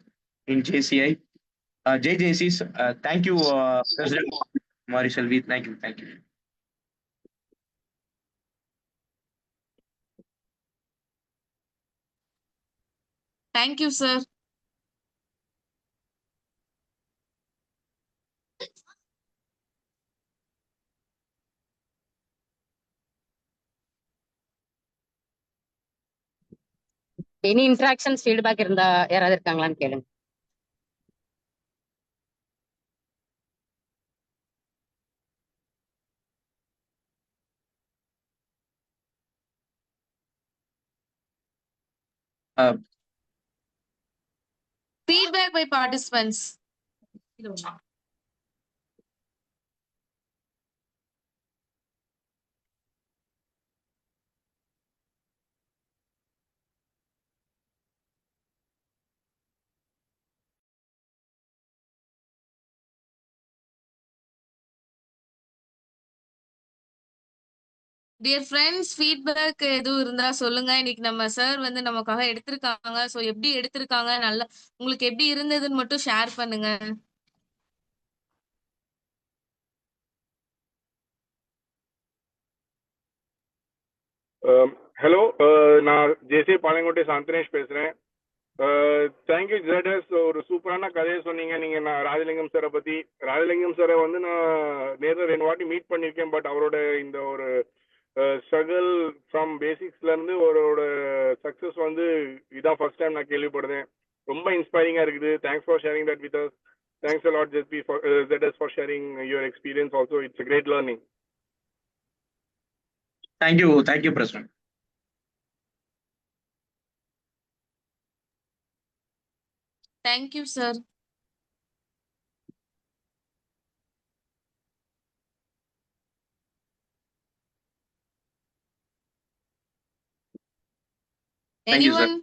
in JCI. ஜெய் ஜேசிஸ். Thank you president Mari Selvi. Thank you. Thank you, sir. Any interactions feedback இருந்தா யாராவது இருக்காங்களான்னு கேளுங்க. Feedback by participants. Dear friends, feedback எதுவும் இருந்தா சொல்லுங்க. இன்னைக்கு நம்ம சார் வந்து நமக்காக எடுத்திருக்காங்க. ஸோ எப்படி எடுத்திருக்காங்க, நல்லா உங்களுக்கு எப்படி இருந்ததுன்னு மட்டும் ஷேர் பண்ணுங்க. ஹலோ, நான் ஜேசி பாளையங்கோட்டை சாந்தனேஷ் பேசுறேன். தேங்க்யூ ஜெடஸ். ஒரு சூப்பரான கதையை சொன்னீங்க நீங்க. நான் ராஜலிங்கம் சாரை பத்தி, ராஜலிங்கம் சாரை வந்து நான் நேரில் 2 வாட்டி மீட் பண்ணியிருக்கேன். பட் அவரோட இந்த ஒரு ஸ்ட்ரகிள் ஃப்ரம் பேசிக்ஸ்லேருந்து ஒரு சக்ஸஸ் வந்து இதான் ஃபர்ஸ்ட் டைம் நான் கேள்விப்படுறேன். ரொம்ப இன்ஸ்பைரிங்காக இருக்குது. Thanks for sharing that with us. Thanks a lot, ZP, for ZS for sharing your experience. Also, it's a great learning. Thank you, President. Thank you, sir. Thank you, sir. Anyone?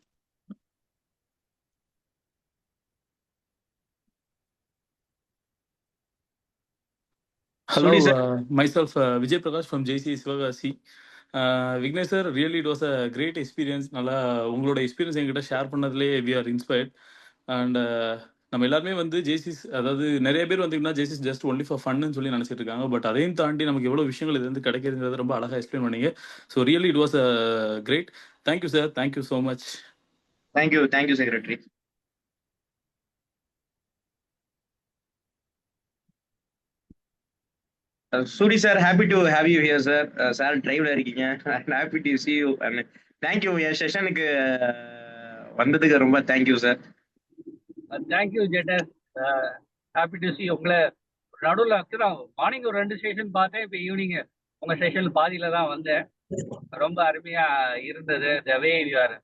Hello, Sorry, sir. myself Vijay Prakash from JC Sivagasi. Vignesh sir, really it was a great experience. நல்லா உங்களோட experience என்கிட்ட share பண்ணதுலே we are inspired. And நம்ம எல்லாருமே வந்து Jaycees, அதாவது நிறைய பேர் வந்தீங்கன்னா Jaycees just only for fun சொல்லி நினச்சிட்டு இருக்காங்க. பட் அதையும் தாண்டி நமக்கு எவ்வளோ விஷயங்கள் இது வந்து கிடைக்கிறதுங்கிறது ரொம்ப அழகாக எக்ஸ்பிளைன் பண்ணீங்க. So really it was a great. Thank you sir, thank you so much. Thank you, Secretary. Suri sir, happy to have you here, sir. Sir, drive la இருக்கீங்க. I'm happy to see you. And thank you. என் செஷனுக்கு வந்ததுக்கு ரொம்ப thank you, sir. Thank you, ZS. Happy to see உங்களை நடுவில் morning ஒரு 2 session பார்த்தேன். இப்போ evening உங்க session பாதியில தான் வந்தேன். ரொம்ப அருமையா இருந்தது. த வே யூ ஆர்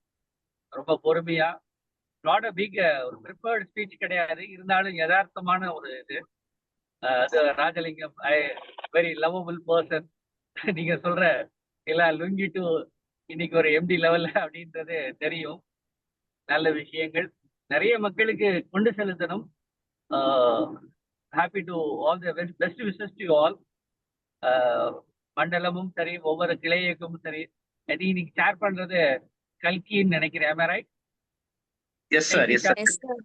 ரொம்ப பொறுமையா, நாட் அ பிக் ஒரு ப்ரிப்பேர்ட் ஸ்பீச் கிடையாது, இருந்தாலும் யதார்த்தமான ஒரு இது. அது ராஜலிங்கம், வெரி லவபிள் பர்சன். நீங்க சொல்ற எல்லாம் லுங்கி டு இன்னைக்கு ஒரு எம்டி லெவல்ல அப்படின்றது தெரியும். நல்ல விஷயங்கள் நிறைய மக்களுக்கு கொண்டு செலுத்தணும். Happy to all the best wishes to all. மண்டலமும் சரி, ஒவ்வொரு கிளை இயக்கமும் சரி. இன்னைக்கு ஷேர் பண்றது கல்கின்னு நினைக்கிறேன். Am I right? Yes, sir. Yes, sir. Yes, sir.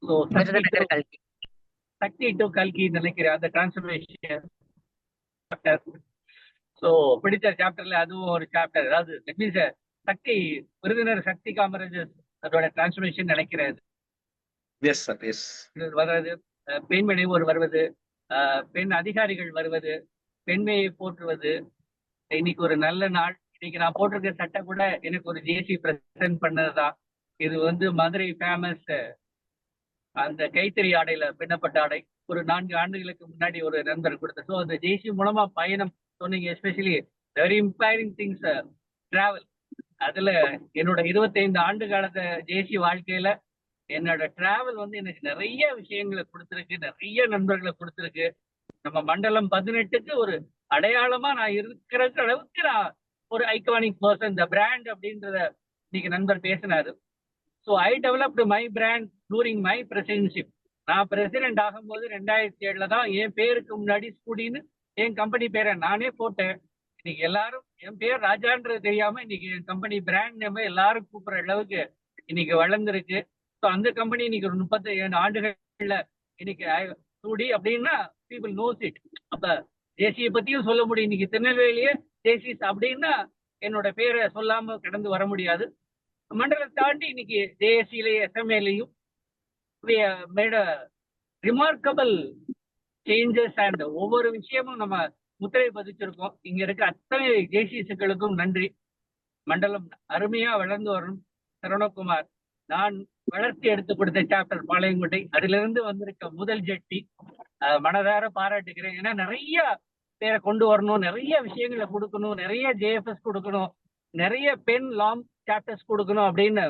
So Shakti to கல்கி நினைக்கிறேன் அந்த டிரான்ஸ்ஃபர்மேஷன். ஸோ பிடிச்ச சாப்டர்ல அதுவும் ஒரு சாப்டர். அதாவது தட் மீன்ஸ் சக்தி விருதுநர் சக்தி காமராஜர் அதோட டிரான்ஸ்ஃபர்மேஷன் நினைக்கிறது. Yes, sir. Yes. வர்றது, பெண் முனைவோர் வருவது, பெண் அதிகாரிகள் வருவது, பெண்மையை போற்றுவது. இன்னைக்கு ஒரு நல்ல நாள். இன்னைக்கு நான் போட்டிருக்க சட்டை கூட எனக்கு ஒரு ஜேசி பிரசன்ட் பண்ணதுதான். இது வந்து மதுரை ஃபேமஸ் அந்த கைத்தறி ஆடையில பின்னப்பட்ட ஆடை ஒரு 4 ஆண்டுகளுக்கு முன்னாடி ஒரு நண்பர் கொடுத்த. ஸோ அந்த ஜேசி மூலமா பயணம் சொன்னீங்க. Especially very inspiring things travel. அதுல என்னோட 25 ஆண்டு காலத்த ஜேசி வாழ்க்கையில என்னோட டிராவல் வந்து எனக்கு நிறைய விஷயங்களை கொடுத்துருக்கு, நிறைய நண்பர்களை கொடுத்துருக்கு. நம்ம மண்டலம் 18க்கு ஒரு அடையாளமா நான் இருக்கிற அளவுக்கு நான் ஒரு ஐகானிக் பர்சன். த பிராண்ட் அப்படின்றத இன்னைக்கு நண்பர் பேசினாரு. So I developed my brand during my presidentship. நான் பிரசிடென்ட் ஆகும்போது 2007 தான் என் பேருக்கு முன்னாடி ஸ்கூடின்னு என் கம்பெனி பேரை நானே போட்டேன். இன்னைக்கு எல்லாரும் என் பேர் ராஜான்றது தெரியாம இன்னைக்கு என் கம்பெனி பிராண்ட் நேம் எல்லாரும் கூப்பிடுற அளவுக்கு இன்னைக்கு வளர்ந்துருக்கு. ஸோ அந்த கம்பெனி இன்னைக்கு ஒரு 37 ஆண்டுகள்ல இன்னைக்கு ஸ்கூடி அப்படின்னா பீப்புள் நோஸ் இட். அப்ப ஜேசியை பத்தியும் சொல்ல முடியும். இன்னைக்கு திருநெல்வேலியே ஜேசிஸ் அப்படின்னா என்னோட பேரை சொல்லாம கடந்து வர முடியாது. மண்டலத்தை தாண்டி இன்னைக்கு ஜேஎஸ்சிலையும் எஸ்எம்ஏலையும் made a remarkable changes and ஒவ்வொரு விஷயமும் நம்ம முத்திரை பதிச்சிருக்கோம். இங்க இருக்க அத்தனை ஜேசிஸுகளுக்கும் நன்றி. மண்டலம் அருமையா வளர்ந்து வரணும். சரவணகுமார், நான் வளர்ச்சி எடுத்து கொடுத்த சாப்டர் பாளையங்கோட்டை, அதுல இருந்து வந்திருக்க முதல் ஜெட்டி மனதார பாராட்டுகிறேன். ஏன்னா நிறைய பேரை கொண்டு வரணும், நிறைய விஷயங்களை கொடுக்கணும், நிறைய ஜேஎஃப்எஸ் கொடுக்கணும், நிறைய பெண் லாங் சாப்டர்ஸ் கொடுக்கணும் அப்படின்னு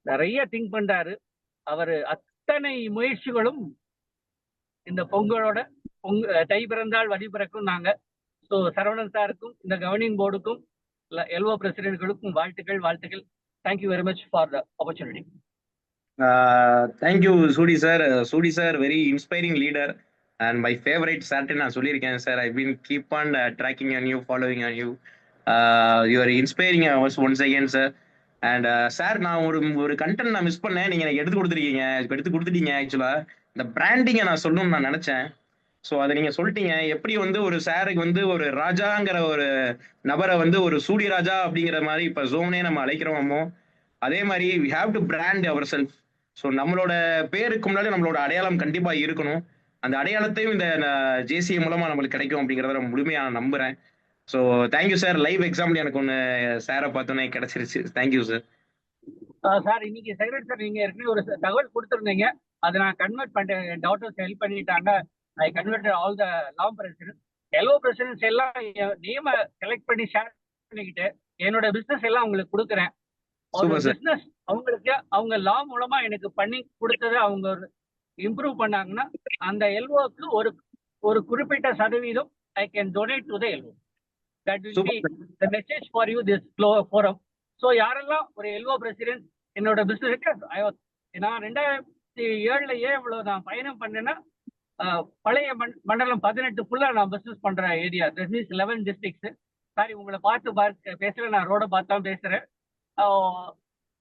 நிறைய திங்க் பண்றாரு. அவரு அத்தனை முயற்சிகளும் இந்த பொங்கலோட தை பிறந்தால் வழி பிறக்கும் நாங்க. ஸோ சரவணன் சாருக்கும் இந்த கவர்னிங் போர்டுக்கும் எல்ஓ பிரசிடென்ட்களுக்கும் வாழ்த்துக்கள். Thank you very much for the opportunity. Thank you, Sudi sir, very inspiring leader and my favorite certain நான் சொல்லியிருக்கேன் sir. I've been keep on tracking on you, following on you. You are inspiring us once again, sir. And sir, நான் ஒரு content நான் miss பண்ணேன். நீங்க எனக்கு எடுத்து கொடுத்துட்டீங்க. ஆக்சுவலா இந்த பிராண்டிங்கை நான் சொல்லணும்னு நான் நினைச்சேன். ஸோ அதை நீங்க சொல்லிட்டீங்க. எப்படி வந்து ஒரு சாருக்கு வந்து ஒரு ராஜாங்கிற ஒரு நபரை வந்து ஒரு சூடி ராஜா அப்படிங்கிற மாதிரி இப்ப ஜோனே நம்ம அழைக்கிறோமோ, அதே மாதிரி we have to brand ourselves. So நம்மளோட பேருக்கு முன்னாடி நம்மளோட அடையாளம் கண்டிப்பா இருக்கணும். அந்த அடையாளத்தையும் இந்த ஜேசிஏ மூலமா நம்மளுக்கு கிடைக்கும் அப்படிங்கிறத நான் முழுமையா நம்புறேன். So thank you sir. Live example எனக்கு ஒன்று சாரை பார்த்தோன்னே கிடைச்சிருச்சு. Thank you sir. சார் இன்னைக்கு செக்ரட்டரி சார் நீங்க ஏற்கனவே ஒரு தகவல் கொடுத்துருந்தீங்க, அதை நான் கன்வெர்ட் பண்ணிட்டேன். என் டாக்டர்ஸ் ஹெல்ப் பண்ணிட்டாங்க. I convert all the long president LO presidents எல்லாம் நேம செலக்ட் பண்ணி ஷேர் பண்ணிக்கிட்டு என்னோட பிசினஸ் எல்லாம் உங்களுக்கு கொடுக்குறேன். ஒரு பிசினஸ் அவங்களுக்கு அவங்க லா மூலமா எனக்கு பண்ணி கொடுத்ததை அவங்க இம்ப்ரூவ் பண்ணாங்கன்னா அந்த எல்ஓக்கு ஒரு குறிப்பிட்ட சதவீதம் I can donate to the LO. That will be the message for you this forum. So யாரெல்லாம் ஒரு எல்ஓ பிரசிடென்ட் என்னோட பிசினஸ் நான் 2007 இவ்வளவு நான் பயணம் பண்ணேன்னா பழைய மண்டலம் 18 நான் பிசினஸ் பண்ற area, that means 11 districts. Sorry உங்களை பார்த்து பேசுறேன், நான் ரோட பார்த்தா பேசுறேன்.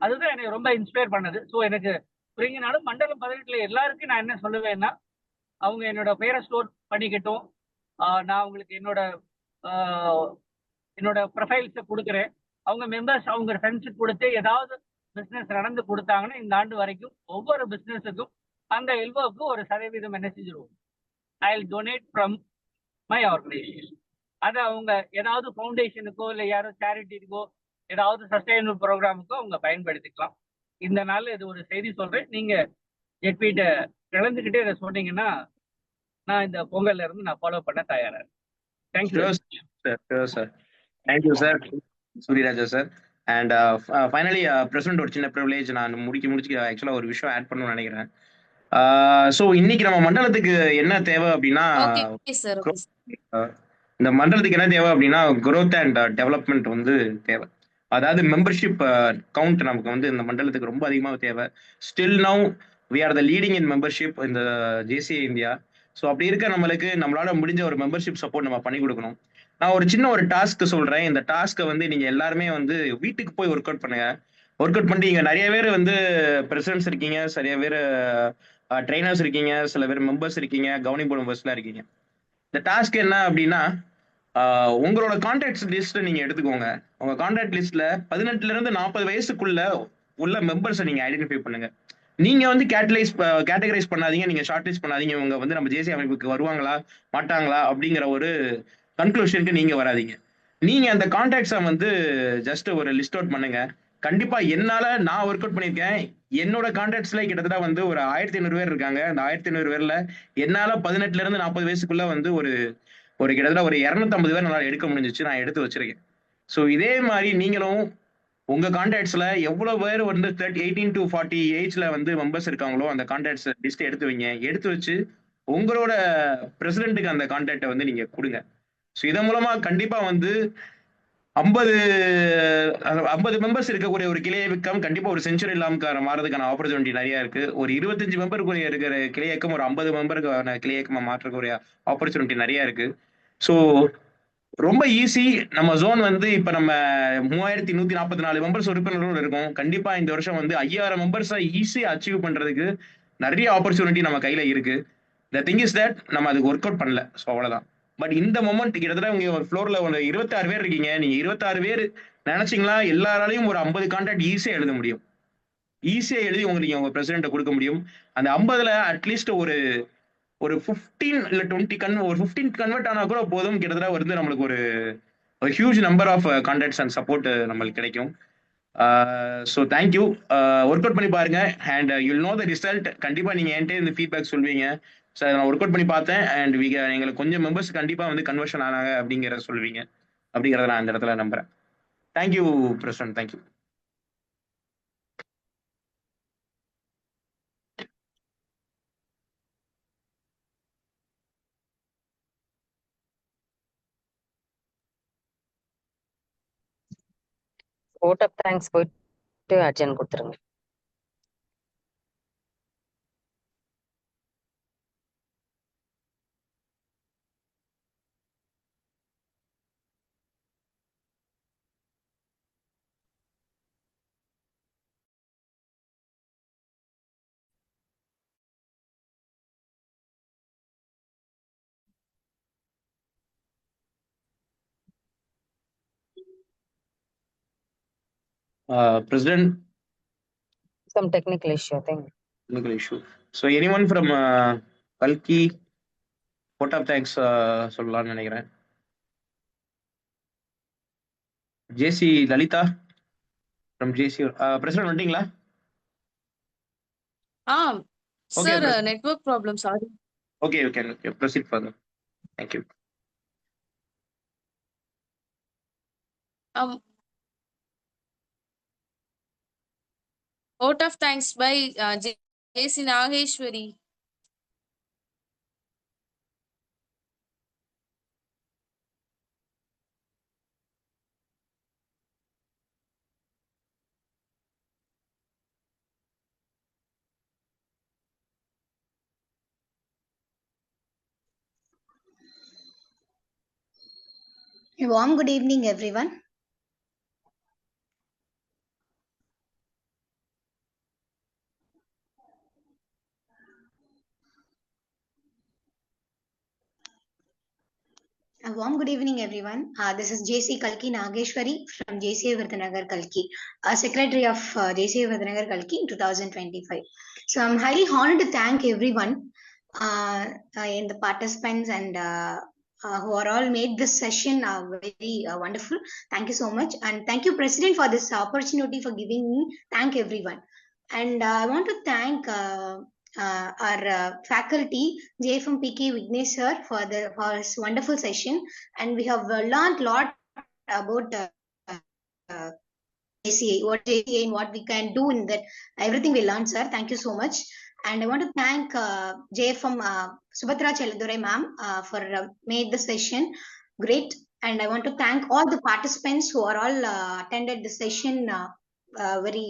அதுதான் எனக்கு ரொம்ப இன்ஸ்பயர் பண்ணது. ஸோ எனக்கு புரிங்கினாலும் மண்டலம் 18 எல்லாருக்கும் நான் என்ன சொல்லுவேன்னா, அவங்க என்னோட பேரை ஸ்டோர் பண்ணிக்கட்டும். நான் உங்களுக்கு என்னோட ப்ரொஃபைல்ஸை கொடுக்குறேன். அவங்க மெம்பர்ஸ் அவங்க ஃப்ரெண்ட்ஸுக்கு கொடுத்து ஏதாவது பிஸ்னஸ் நடந்து கொடுத்தாங்கன்னா இந்த ஆண்டு வரைக்கும் ஒவ்வொரு பிஸ்னஸுக்கும் அந்த எல்ஓக்கு ஒரு சதவீதம் என்ன செஞ்சிருவோம், I will donate from my organisation. அதை அவங்க ஏதாவது ஃபவுண்டேஷனுக்கோ இல்லை யாரோ சேரிட்டிக்கோ ஏதாவது சஸ்டைனபிள் ப்ரோக்ராமுக்கோ அவங்க பயன்படுத்திக்கலாம். இந்த நாள் இது ஒரு செய்தி சொல்றேன். நீங்க ஜெட்பீட்ட கலந்துக்கிட்டே இதை சொன்னீங்கன்னா நான் இந்த பொங்கல்ல இருந்து நான் ஃபாலோ பண்ண தயாரா இருக்கேன். Thank you sir. Thank you sir Suryaraja sir. And finally president ஒரு சின்ன ப்ரிவிலேஜ் நான் முடிச்சு ஆக்சுவலாக ஒரு விஷயம் ஆட் பண்ணணும்னு நினைக்கிறேன். ஸோ இன்னைக்கு நம்ம மண்டலத்துக்கு என்ன தேவை அப்படின்னா, இந்த மண்டலத்துக்கு என்ன தேவை அப்படின்னா growth அண்ட் டெவலப்மெண்ட் வந்து தேவை. அதாவது மெம்பர்ஷிப் கவுண்ட் நமக்கு வந்து இந்த மண்டலத்துக்கு ரொம்ப அதிகமாக தேவை. Still now we are the leading in membership இந்த ஜேசிஏ இந்தியா. ஸோ அப்படி இருக்க நம்மளால முடிஞ்ச ஒரு மெம்பர்ஷிப் சப்போர்ட் நம்ம பண்ணி கொடுக்கணும். நான் ஒரு சின்ன ஒரு டாஸ்க் சொல்றேன். இந்த டாஸ்க்கை வந்து நீங்க எல்லாருமே வந்து வீட்டுக்கு போய் ஒர்க் அவுட் பண்ணுங்க. ஒர்க் அவுட் பண்ணிட்டு இங்க நிறைய பேர் வந்து பிரசிடென்ட்ஸ் இருக்கீங்க, நிறைய பேர் ட்ரைனர்ஸ் இருக்கீங்க, சில பேர் மெம்பர்ஸ் இருக்கீங்க, கவர்னிங் போர்டு மெம்பர்ஸ்லாம் இருக்கீங்க. இந்த டாஸ்க் என்ன அப்படின்னா, உங்களோட கான்டாக்ட் லிஸ்ட்டை நீங்க எடுத்துக்கோங்க. உங்க கான்டாக்ட் லிஸ்ட்ல 18 இருந்து 40 வயசுக்குள்ள உள்ள மெம்பர்ஸை நீங்க ஐடென்டிஃபை பண்ணுங்க. நீங்க வந்து கேட்டகரைஸ் பண்ணாதீங்க, நீங்க ஷார்ட் லிஸ்ட் பண்ணாதீங்க. இவங்க வந்து நம்ம ஜேசி அமைப்புக்கு வருவாங்களா மாட்டாங்களா அப்படிங்கிற ஒரு கன்க்ளூஷனுக்கு நீங்க வராதீங்க. நீங்க அந்த கான்டாக்ட்ஸை வந்து ஜஸ்ட் ஒரு லிஸ்ட் அவுட் பண்ணுங்க. கண்டிப்பா நான் ஒர்க் அவுட் பண்ணியிருக்கேன். என்னோட கான்டாக்ட்ஸ்ல கிட்டத்தட்ட வந்து ஒரு 1500 பேர் இருக்காங்க. அந்த 1500 பேர்ல என்னால 18 இருந்து 40 வயசுக்குள்ள வந்து ஒரு கிட்டத்தட்ட ஒரு 250 பேர் நல்லா எடுக்க முடிஞ்சிச்சு. நான் எடுத்து வச்சிருக்கேன். ஸோ இதே மாதிரி நீங்களும் உங்க கான்டாக்ட்ஸ்ல எவ்வளவு பேர் வந்து 18 to 40 ஏஜ்ல வந்து மெம்பர்ஸ் இருக்காங்களோ அந்த கான்டாக்ட்ஸ் லிஸ்ட் எடுத்து வைங்க. எடுத்து வச்சு உங்களோட பிரசிடென்ட்டுக்கு அந்த கான்டாக்டை வந்து நீங்க கொடுங்க. ஸோ இதன் மூலமா கண்டிப்பா வந்து 50 மெம்பர்ஸ் இருக்கக்கூடிய ஒரு கிளை இயக்கம் கண்டிப்பா ஒரு செஞ்சுரி இல்லாம மாறதுக்கான ஆப்பர்ச்சுனிட்டி நிறைய இருக்கு. ஒரு 25 மெம்பருக்கு இருக்கிற கிளை இயக்கம் ஒரு 50 மெம்பருக்கான கிளை இயக்கமா மாற்றக்கூடிய ஆப்பர்ச்சுனிட்டி நிறைய இருக்கு. ஸோ ரொம்ப ஈஸி. நம்ம ஜோன் வந்து இப்ப நம்ம 3144 மெம்பர்ஸ் உறுப்பினர்களோடு இருக்கும். கண்டிப்பா இந்த வருஷம் வந்து 5000 மெம்பர்ஸை ஈஸியா அச்சீவ் பண்றதுக்கு நிறைய ஆப்பர்ச்சுனிட்டி நம்ம கையில இருக்கு. த திங் இஸ் தட் நம்ம அதுக்கு ஒர்க் அவுட் பண்ணல. ஸோ அவ்வளவுதான். பட் இந்த மொமெண்ட் கிட்டத்தட்ட உங்க ஃப்ளோர்ல ஒரு 26 பேர் இருக்கீங்க. நீங்க 26 பேர் நினைச்சீங்களா எல்லாராலையும் ஒரு 50 கான்டாக்ட் ஈஸியா எழுத முடியும். ஈஸியா எழுதி உங்களுக்கு உங்க பிரசிடென்ட்டை கொடுக்க முடியும். அந்த 50ல அட்லீஸ்ட் ஒரு 15 இல்ல 20 ஒரு 15 கன்வெர்ட் ஆனா கூட போதும். கிட்டத்தட்ட வந்து நம்மளுக்கு ஒரு huge number of contacts and support நம்மளுக்கு கிடைக்கும். So thank you. ஒர்க் அவுட் பண்ணி பாருங்க and you'll know the result. கண்டிப்பா நீங்க என்கிட்ட இந்த ஃபீட்பேக் சொல்வீங்க. சார் நான் ஒர்க் அவுட் பண்ணி பார்த்தேன் அண்ட் எங்களுக்கு கொஞ்சம் மெம்பர்ஸ் கண்டிப்பா வந்து கன்வர்ஷன் ஆனாங்க அப்படிங்கிறத சொல்வீங்க. அப்படிங்கிறத நான் இந்த இடத்துல நம்புறேன். Thank you president. Thank you. vote of thanks போயிட்டு அர்ஜன் கொடுத்துருங்க. President, some technical issue, I think. Technical issue. So anyone from Kalki, vote of thanks சொல்லலாம்னு நினைக்கிறேன். ஜேசி லலிதா ஃப்ரம் ஜேசி பிரசிடென்ட் வந்துட்டீங்களா? Okay, sir President. Network problem sorry. Okay, you can proceed further. Thank you. Vote of thanks by JC Nageshwari. A warm good evening, everyone. A warm good evening, everyone. This is JC Kalki Nageshwari from JCA Vardhanagar Kalki, Secretary of JCA Vardhanagar Kalki in 2025. So I'm highly honored to thank everyone in the participants and who are all made this session very wonderful. Thank you so much. And thank you, President, for this opportunity for giving me. Thank everyone. And I want to thank our faculty, JFM PK Vignesh sir, for his wonderful session. And we have learned a lot about JCA, what JCA and what we can do in that. Everything we learned, sir. Thank you so much. And I want to thank JFM Subhatra Cheladurai ma'am for made the session great. And I want to thank all the participants who are all attended the session very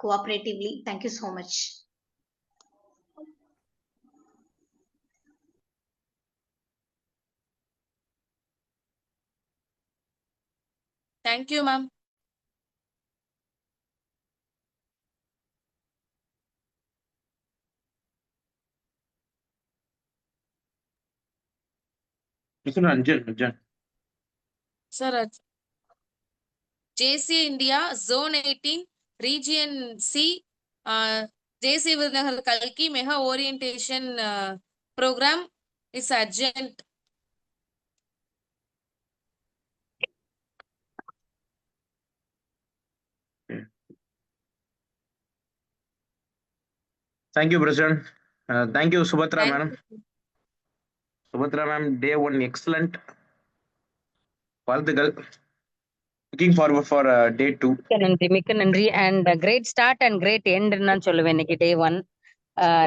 cooperatively. Thank you so much. Thank you, ma'am. Mr. Ranjan. Sir, JCA India Zone 18 Region C JCA Vardhanagar Kalki Mega Orientation Program is urgent. Thank you, President. Thank you, Subhatra Thank madam. you. Subhatra ma'am, day one excellent. வாழ்த்துக்கள். Looking forward for day 2. மிக்க நன்றி and great start and great end நான் சொல்லுவேன் இன்னைக்கு டே 1.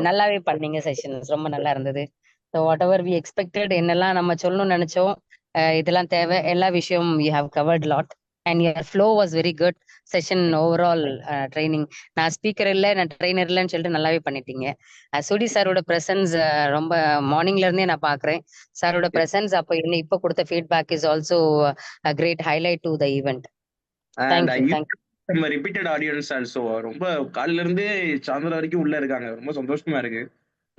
நல்லாவே பண்ணீங்க sessions, ரொம்ப நல்லா இருந்தது. So whatever we expected, என்னெல்லாம் நம்ம சொல்லணும்னு நினைச்சோம், இதெல்லாம் தேவை, எல்லா விஷயம் you have covered lot and your flow was very good. Session overall training, நான் ஸ்பீக்கர் இல்லை நான் ட்ரெயினர் இல்லைன்னு சொல்லிட்டு நல்லாவே பண்ணிட்டீங்க. சுடி சாரோட ப்ரெசன்ஸ் ரொம்ப மார்னிங்ல இருந்தே நான் பாக்குறேன். சாரோட ப்ரெசன்ஸ் அப்போ என்ன இப்போ கொடுத்த feedback is also great highlight to the event. நம்ம ரிப்பீட்டட் ஆடியன்ஸ் ஆல்சோ ரொம்ப காலையில இருந்தே சாயந்தரம் வரைக்கும் உள்ள இருக்காங்க. ரொம்ப சந்தோஷமா இருக்கு.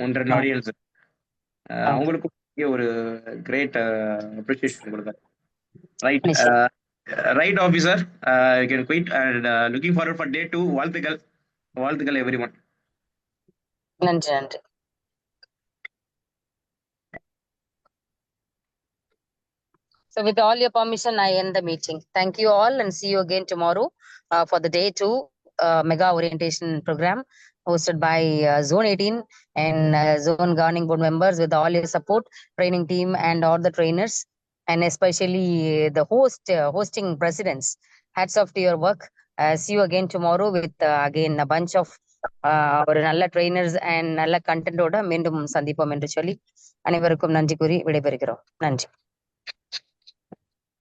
1-2 ஆடியன்ஸ் அவங்களுக்கு ஒரு கிரேட் அப்ரிசியேஷன் கொடுத்தாரு. Right officer, you can quit and looking forward for day 2. வாழ்த்துக்கள் எவ்ரிவன். நன்றி நன்றி. So with all your permission, I end the meeting. Thank you all and see you again tomorrow for the day 2 mega orientation program hosted by Zone 18 and Zone Governing Board members with all your support, training team and all the trainers, and especially the hosting presidents. Hats off to your work. See you again tomorrow with again a bunch of ஒரு நல்ல trainers and நல்ல content ஓட மீண்டும் சந்திப்போம் என்று சொல்லி அனைவருக்கும் நன்றி கூறி விடைபெறுகிறோம். நன்றி.